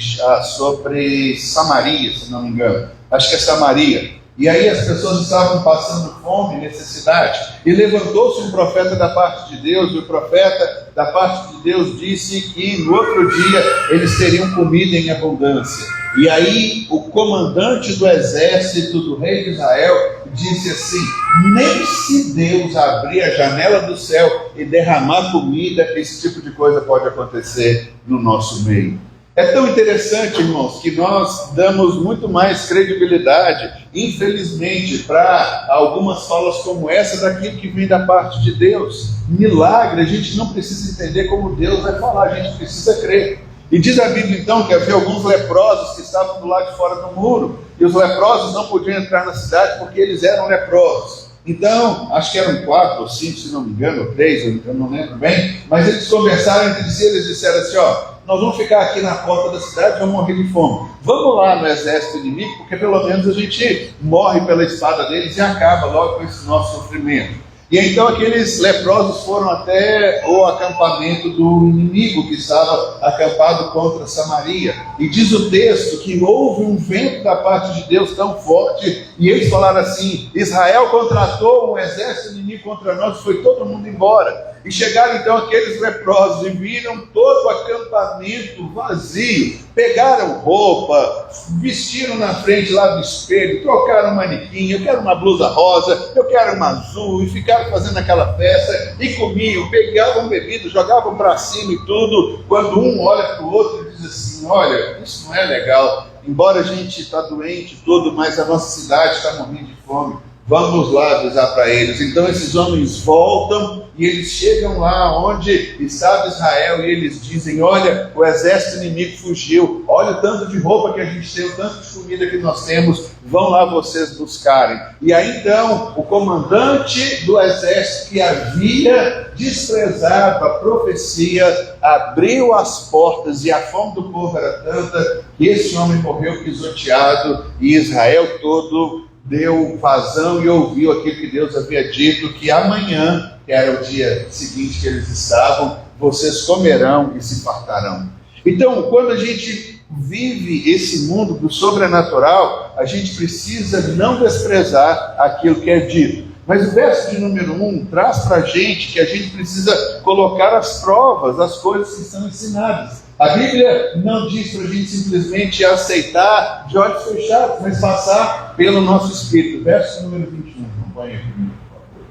Samaria, se não me engano. Acho que é Samaria. E aí as pessoas estavam passando fome, necessidade, e levantou-se um profeta da parte de Deus, e o profeta da parte de Deus disse que no outro dia eles teriam comida em abundância. E aí o comandante do exército do rei de Israel disse assim: nem se Deus abrir a janela do céu e derramar comida, esse tipo de coisa pode acontecer no nosso meio. É tão interessante, irmãos, que nós damos muito mais credibilidade, infelizmente, para algumas falas como essa daquilo que vem da parte de Deus. Milagre, a gente não precisa entender como Deus vai falar, a gente precisa crer. E diz a Bíblia então que havia alguns leprosos que estavam do lado de fora do muro, e os leprosos não podiam entrar na cidade porque eles eram leprosos. Então, acho que eram 4 ou 5, se não me engano, ou 3, eu não lembro bem, mas eles conversaram entre si, eles disseram assim: nós vamos ficar aqui na porta da cidade, vamos morrer de fome. Vamos lá no exército inimigo, porque pelo menos a gente morre pela espada deles e acaba logo com esse nosso sofrimento. E então aqueles leprosos foram até o acampamento do inimigo que estava acampado contra Samaria. E diz o texto que houve um vento da parte de Deus tão forte, e eles falaram assim: Israel contratou um exército inimigo contra nós, foi todo mundo embora. E chegaram então aqueles leprosos e viram todo o acampamento vazio. Pegaram roupa, vestiram na frente lá do espelho, trocaram um manequim: eu quero uma blusa rosa, eu quero uma azul, e ficaram fazendo aquela festa, e comiam, pegavam bebida, jogavam para cima e tudo, quando um olha para o outro e diz assim: olha, isso não é legal, embora a gente está doente e tudo, mas a nossa cidade está morrendo de fome, vamos lá avisar para eles. Então esses homens voltam e eles chegam lá onde estava Israel e eles dizem: olha, o exército inimigo fugiu, olha o tanto de roupa que a gente tem, o tanto de comida que nós temos, vão lá vocês buscarem. E aí então o comandante do exército, que havia desprezado a profecia, abriu as portas, e a fome do povo era tanta que esse homem morreu pisoteado, e Israel todo deu vazão e ouviu aquilo que Deus havia dito, que amanhã, que era o dia seguinte que eles estavam, vocês comerão e se fartarão. Então, quando a gente vive esse mundo do sobrenatural, a gente precisa não desprezar aquilo que é dito. Mas o verso de número 1 traz para a gente que a gente precisa colocar as provas, as coisas que são ensinadas. A Bíblia não diz para a gente simplesmente aceitar de olhos fechados, mas passar pelo nosso espírito. Verso número 21, acompanha comigo, por favor.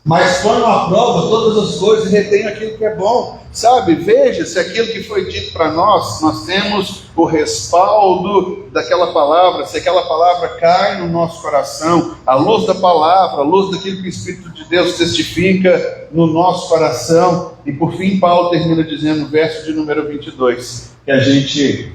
Mas quando aprova todas as coisas e retém aquilo que é bom. Sabe, veja se aquilo que foi dito para nós temos o respaldo daquela palavra, se aquela palavra cai no nosso coração, a luz da palavra, a luz daquilo que o Espírito de Deus testifica no nosso coração. E por fim, Paulo termina dizendo no verso de número 22, que a gente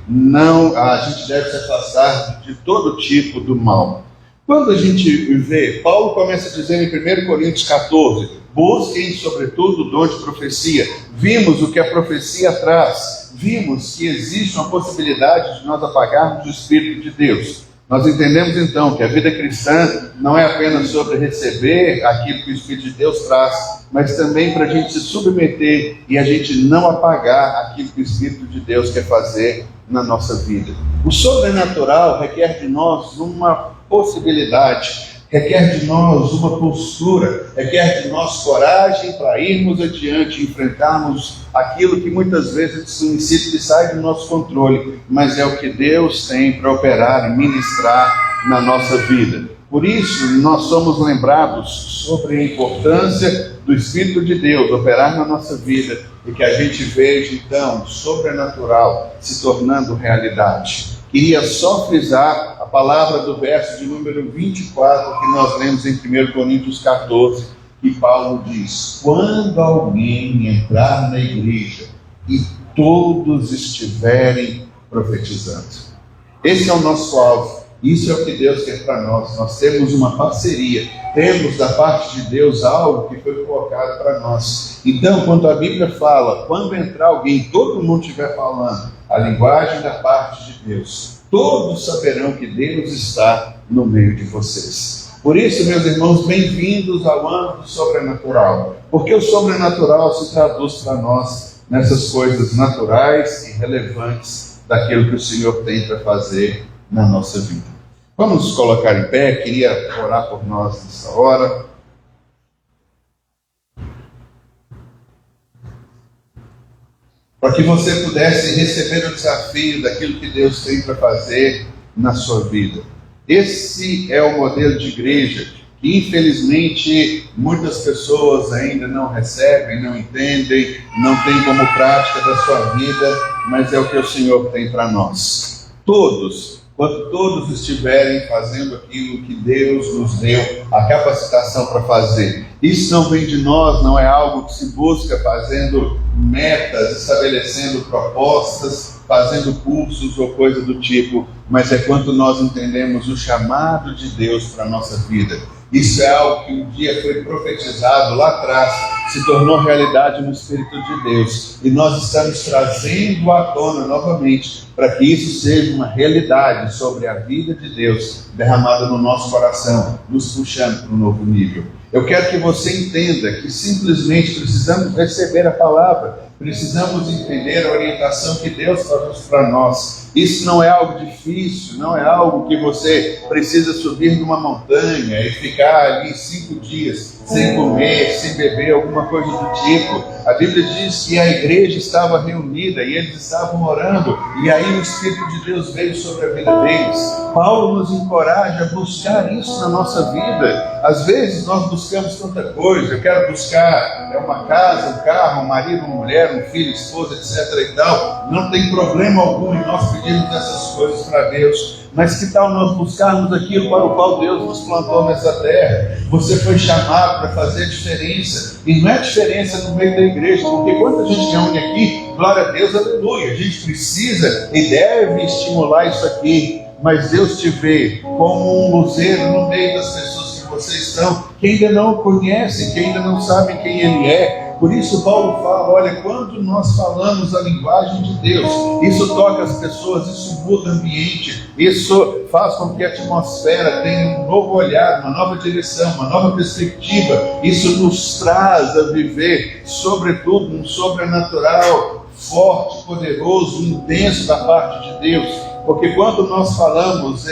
deve se afastar de todo tipo do mal. Quando a gente vê, Paulo começa a dizer em 1 Coríntios 14, busquem sobretudo o dom de profecia. Vimos o que a profecia traz, vimos que existe uma possibilidade de nós apagarmos o Espírito de Deus. Nós entendemos então que a vida cristã não é apenas sobre receber aquilo que o Espírito de Deus traz, mas também para a gente se submeter e a gente não apagar aquilo que o Espírito de Deus quer fazer na nossa vida. O sobrenatural requer de nós uma possibilidade, requer de nós uma postura, requer de nós coragem para irmos adiante e enfrentarmos aquilo que muitas vezes que sai do nosso controle, mas é o que Deus tem para operar e ministrar na nossa vida. Por isso, nós somos lembrados sobre a importância do Espírito de Deus operar na nossa vida e que a gente veja, então, o sobrenatural se tornando realidade. Queria só frisar a palavra do verso de número 24 que nós lemos em 1 Coríntios 14, que Paulo diz: quando alguém entrar na igreja e todos estiverem profetizando. Esse é o nosso alvo, isso é o que Deus quer para nós. Nós temos uma parceria, temos da parte de Deus algo que foi colocado para nós. Então, quando a Bíblia fala, quando entrar alguém, todo mundo estiver falando a linguagem da parte de Deus, todos saberão que Deus está no meio de vocês. Por isso, meus irmãos, bem-vindos ao âmbito sobrenatural, porque o sobrenatural se traduz para nós nessas coisas naturais e relevantes daquilo que o Senhor tem para fazer na nossa vida. Vamos nos colocar em pé, queria orar por nós nessa hora. Para que você pudesse receber o desafio daquilo que Deus tem para fazer na sua vida. Esse é o modelo de igreja que, infelizmente, muitas pessoas ainda não recebem, não entendem, não têm como prática da sua vida, mas é o que o Senhor tem para nós. Quando todos estiverem fazendo aquilo que Deus nos deu a capacitação para fazer. Isso não vem de nós, não é algo que se busca fazendo metas, estabelecendo propostas, fazendo cursos ou coisa do tipo, mas é quando nós entendemos o chamado de Deus para a nossa vida. Isso é algo que um dia foi profetizado lá atrás, se tornou realidade no Espírito de Deus. E nós estamos trazendo à tona novamente, para que isso seja uma realidade sobre a vida de Deus derramada no nosso coração, nos puxando para um novo nível. Eu quero que você entenda que simplesmente precisamos receber a palavra, precisamos entender a orientação que Deus faz para nós. Isso não é algo difícil, não é algo que você precisa subir numa montanha e ficar ali 5 dias sem comer, sem beber, alguma coisa do tipo. A Bíblia diz que a igreja estava reunida e eles estavam orando, e aí o Espírito de Deus veio sobre a vida deles. Paulo nos encoraja a buscar isso na nossa vida. Às vezes nós buscamos tanta coisa. Eu quero buscar uma casa, um carro, um marido, uma mulher, um filho, esposa, etc. e tal. não tem problema algum em nós pedirmos essas coisas para Deus. Mas que tal nós buscarmos aquilo para o qual Deus nos plantou nessa terra? Você foi chamado para fazer diferença. E não é diferença no meio da igreja, porque quando a gente reúne aqui, glória a Deus, aleluia, a gente precisa e deve estimular isso aqui. Mas Deus te vê como um luzeiro no meio das pessoas que vocês estão, que ainda não o conhecem, que ainda não sabem quem Ele é. Por isso Paulo fala, olha, quando nós falamos a linguagem de Deus, isso toca as pessoas, isso muda o ambiente, isso faz com que a atmosfera tenha um novo olhar, uma nova direção, uma nova perspectiva. Isso nos traz a viver, sobretudo, um sobrenatural, forte, poderoso, intenso da parte de Deus. Porque quando nós falamos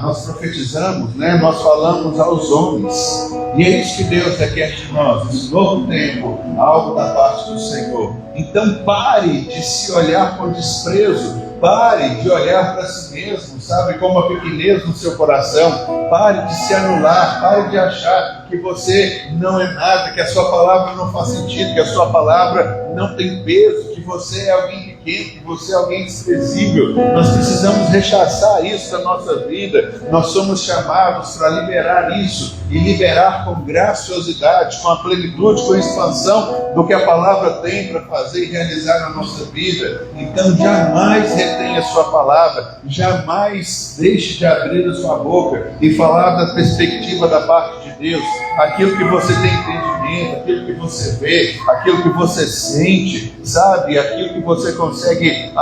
nós profetizamos, né? Nós falamos aos homens, e é isso que Deus requer de nós, esse novo tempo, algo da parte do Senhor. Então pare de se olhar com desprezo, pare de olhar para si mesmo, sabe, com uma pequenez no seu coração, pare de se anular, pare de achar que você não é nada, que a sua palavra não faz sentido, que a sua palavra não tem peso, que você é alguém pequeno, que você é alguém desprezível. Nós precisamos rechaçar isso da nossa vida. Nós somos chamados para liberar isso e liberar com graciosidade, com a plenitude, com a expansão do que a palavra tem para fazer e realizar na nossa vida. Então jamais retenha a sua palavra, jamais deixe de abrir a sua boca e falar da perspectiva da parte de Deus, aquilo que você tem entendimento, aquilo que você vê, aquilo que você sente, sabe, aquilo que você consegue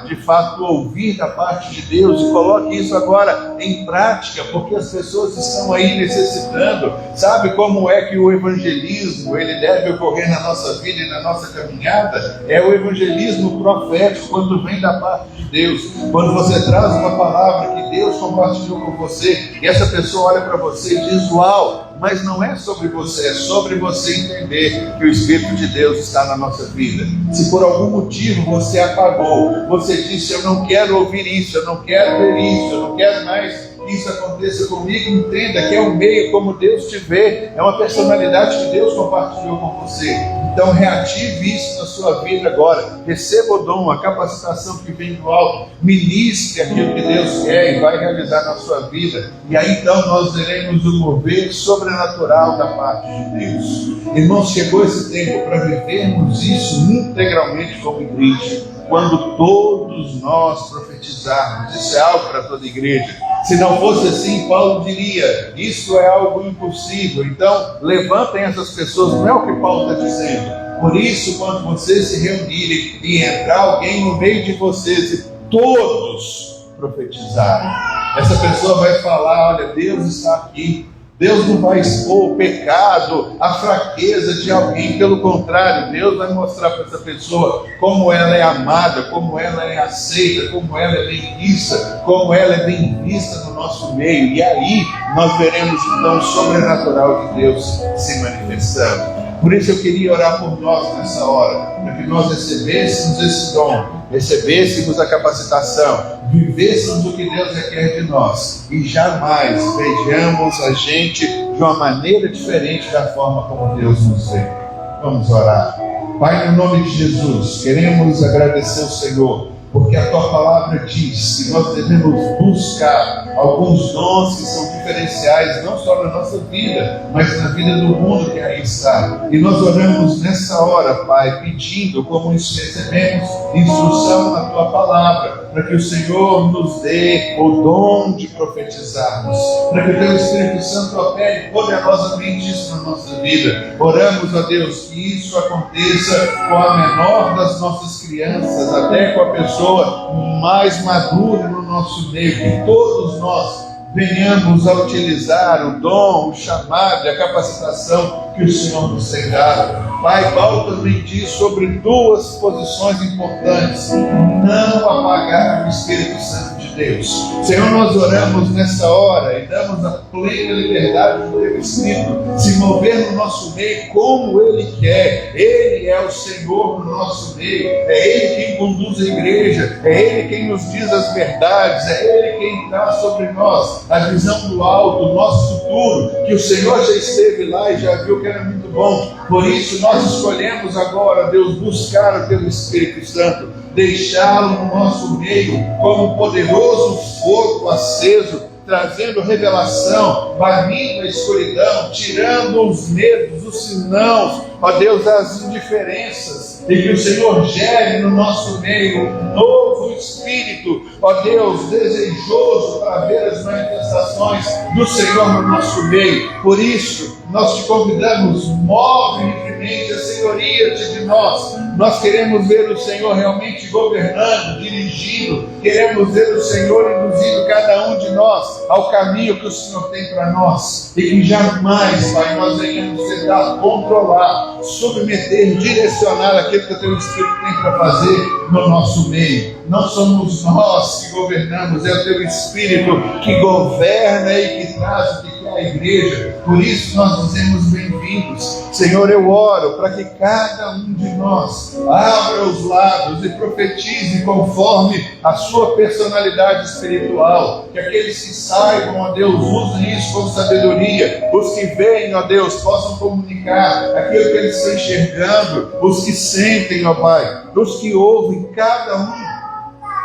de fato ouvir da parte de Deus, e coloque isso agora em prática, porque as pessoas estão aí necessitando. Sabe como é que o evangelismo ele deve ocorrer na nossa vida e na nossa caminhada? É o evangelismo profético, quando vem da parte de Deus, quando você traz uma palavra que Deus compartilhou com você, e essa pessoa olha para você e diz, uau, mas não é sobre você, é sobre você entender que o Espírito de Deus está na nossa vida. Se por algum motivo você apagou, você disse, eu não quero ouvir isso, eu não quero ver isso, eu não quero mais que isso aconteça comigo, entenda que é um meio como Deus te vê, é uma personalidade que Deus compartilhou com você. Então reative isso na sua vida agora, receba o dom, a capacitação que vem do alto, ministre aquilo que Deus quer e vai realizar na sua vida, e aí então nós veremos o mover sobrenatural da parte de Deus. Irmãos, chegou esse tempo para vivermos isso integralmente como igreja, quando todos nós profetizarmos. Isso é algo para toda igreja. Se não fosse assim, Paulo diria, isso é algo impossível. Então, levantem essas pessoas, não é o que Paulo está dizendo. Por isso, quando vocês se reunirem e entrar alguém no meio de vocês e todos profetizarem, essa pessoa vai falar, olha, Deus está aqui. Deus não vai expor o pecado, a fraqueza de alguém, pelo contrário, Deus vai mostrar para essa pessoa como ela é amada, como ela é aceita, como ela é bem vista, como ela é bem vista no nosso meio, e aí nós veremos então o sobrenatural de Deus se manifestando. Por isso eu queria orar por nós nessa hora, para que nós recebêssemos esse dom, recebêssemos a capacitação, vivêssemos o que Deus requer de nós e jamais vejamos a gente de uma maneira diferente da forma como Deus nos vê. Vamos orar. Pai, no nome de Jesus, queremos agradecer ao Senhor, porque a Tua palavra diz que nós devemos buscar alguns dons que são diferenciais, não só na nossa vida, mas na vida do mundo que aí está. E nós oramos nessa hora, Pai, pedindo, como recebemos instrução na Tua palavra, para que o Senhor nos dê o dom de profetizarmos, para que o Teu Espírito Santo opere poderosamente isso na nossa vida. Oramos a Deus que isso aconteça com a menor das nossas crianças, até com a pessoa mais madura no nosso meio, que todos nós venhamos a utilizar o dom, o chamado e a capacitação que o Senhor nos tem dado. Pai, Paulo também diz sobre duas posições importantes: não apagar o Espírito Santo de Deus. Senhor, nós oramos nessa hora e damos a plena liberdade do Teu Espírito se mover no nosso meio como Ele quer. Ele é o Senhor no nosso meio, é Ele quem conduz a igreja, é Ele quem nos diz as verdades, é Ele quem traz sobre nós a visão do alto, o nosso futuro, que o Senhor já esteve lá e já viu que era muito bom. Por isso nós escolhemos agora, Deus, buscar o Teu Espírito Santo, deixá-lo no nosso meio como um poderoso fogo aceso, trazendo revelação, banindo a escuridão, tirando os medos, os sinãos, ó Deus, as indiferenças, e que o Senhor gere no nosso meio um novo espírito, ó Deus, desejoso para ver as manifestações do Senhor no nosso meio. Por isso, nós te convidamos, move livremente a senhoria de nós. Nós queremos ver o Senhor realmente governando, dirigindo, queremos ver o Senhor induzindo cada um de nós ao caminho que o Senhor tem para nós, e que jamais, Pai, nós venhamos tentar controlar, submeter, direcionar aquilo que o Teu Espírito tem para fazer no nosso meio. Não somos nós que governamos, é o Teu Espírito que governa e que traz o que quer a igreja. Por isso nós dizemos bem-vindos. Senhor, eu oro para que cada um de nós abra os lábios e profetize conforme a sua personalidade espiritual. Que aqueles que saibam, ó Deus, usem isso com sabedoria. Os que veem, ó Deus, possam comunicar aquilo que eles estão enxergando. Os que sentem, ó Pai, os que ouvem, cada um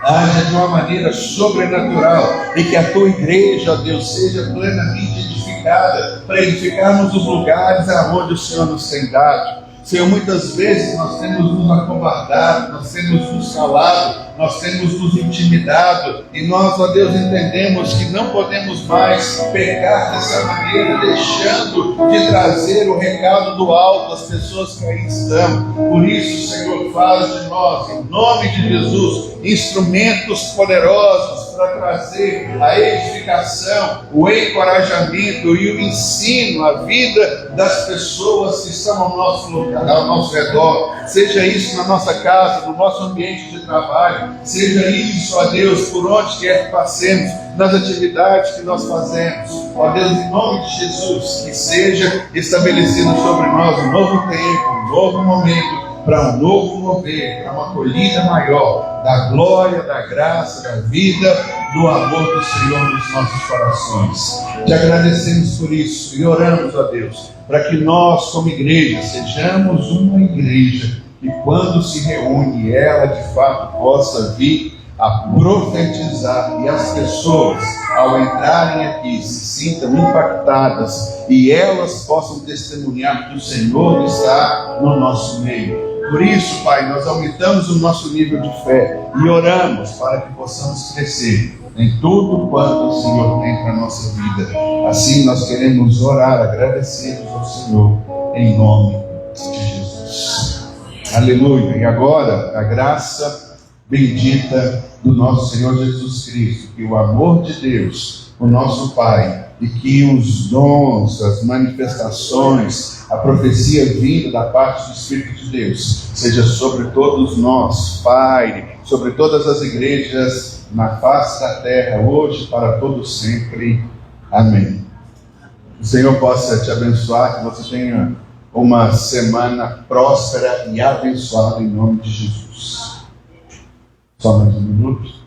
haja de uma maneira sobrenatural, e que a Tua igreja, ó Deus, seja plenamente edificada, para edificarmos os lugares aonde o Senhor nos tem dado. Senhor, muitas vezes nós temos nos acovardado, nós temos nos calado, nós temos nos intimidado, e nós, ó Deus, entendemos que não podemos mais pecar dessa maneira, deixando de trazer o recado do alto às pessoas que aí estão. Por isso, Senhor, fala de nós, em nome de Jesus, instrumentos poderosos para trazer a edificação, o encorajamento e o ensino à vida das pessoas que estão ao nosso lugar, ao nosso redor. Seja isso na nossa casa, no nosso ambiente de trabalho, seja isso, ó Deus, por onde quer que passemos, nas atividades que nós fazemos. Ó Deus, em nome de Jesus, que seja estabelecido sobre nós um novo tempo, um novo momento, para um novo mover, para uma colheita maior da glória, da graça, da vida, do amor do Senhor nos nossos corações. Te agradecemos por isso e oramos, ó Deus, para que nós, como igreja, sejamos uma igreja que, quando se reúne, ela de fato possa vir a profetizar, e as pessoas, ao entrarem aqui, se sintam impactadas e elas possam testemunhar que o Senhor está no nosso meio. Por isso, Pai, nós aumentamos o nosso nível de fé e oramos para que possamos crescer em tudo quanto o Senhor tem para a nossa vida. Assim nós queremos orar, agradecidos ao Senhor, em nome de Jesus. Aleluia. E agora, a graça bendita do nosso Senhor Jesus Cristo, que o amor de Deus, o nosso Pai, e que os dons, as manifestações, a profecia vinda da parte do Espírito de Deus, seja sobre todos nós, Pai, sobre todas as igrejas na face da terra, hoje, para todos sempre. Amém. O Senhor possa te abençoar, que você tenha uma semana próspera e abençoada em nome de Jesus. Só mais um minuto.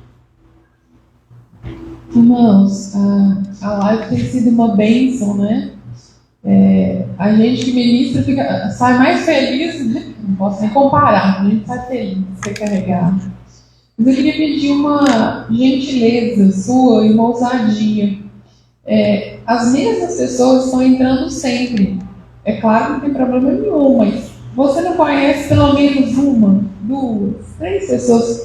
Irmãos, a live tem sido uma bênção, né? A gente que ministra sai mais feliz, né? Não posso nem comparar, a gente sai feliz, recarregado. Mas eu queria pedir uma gentileza sua e uma ousadia. As mesmas pessoas estão entrando sempre. É claro que não tem problema nenhum, mas você não conhece pelo menos uma, duas, três pessoas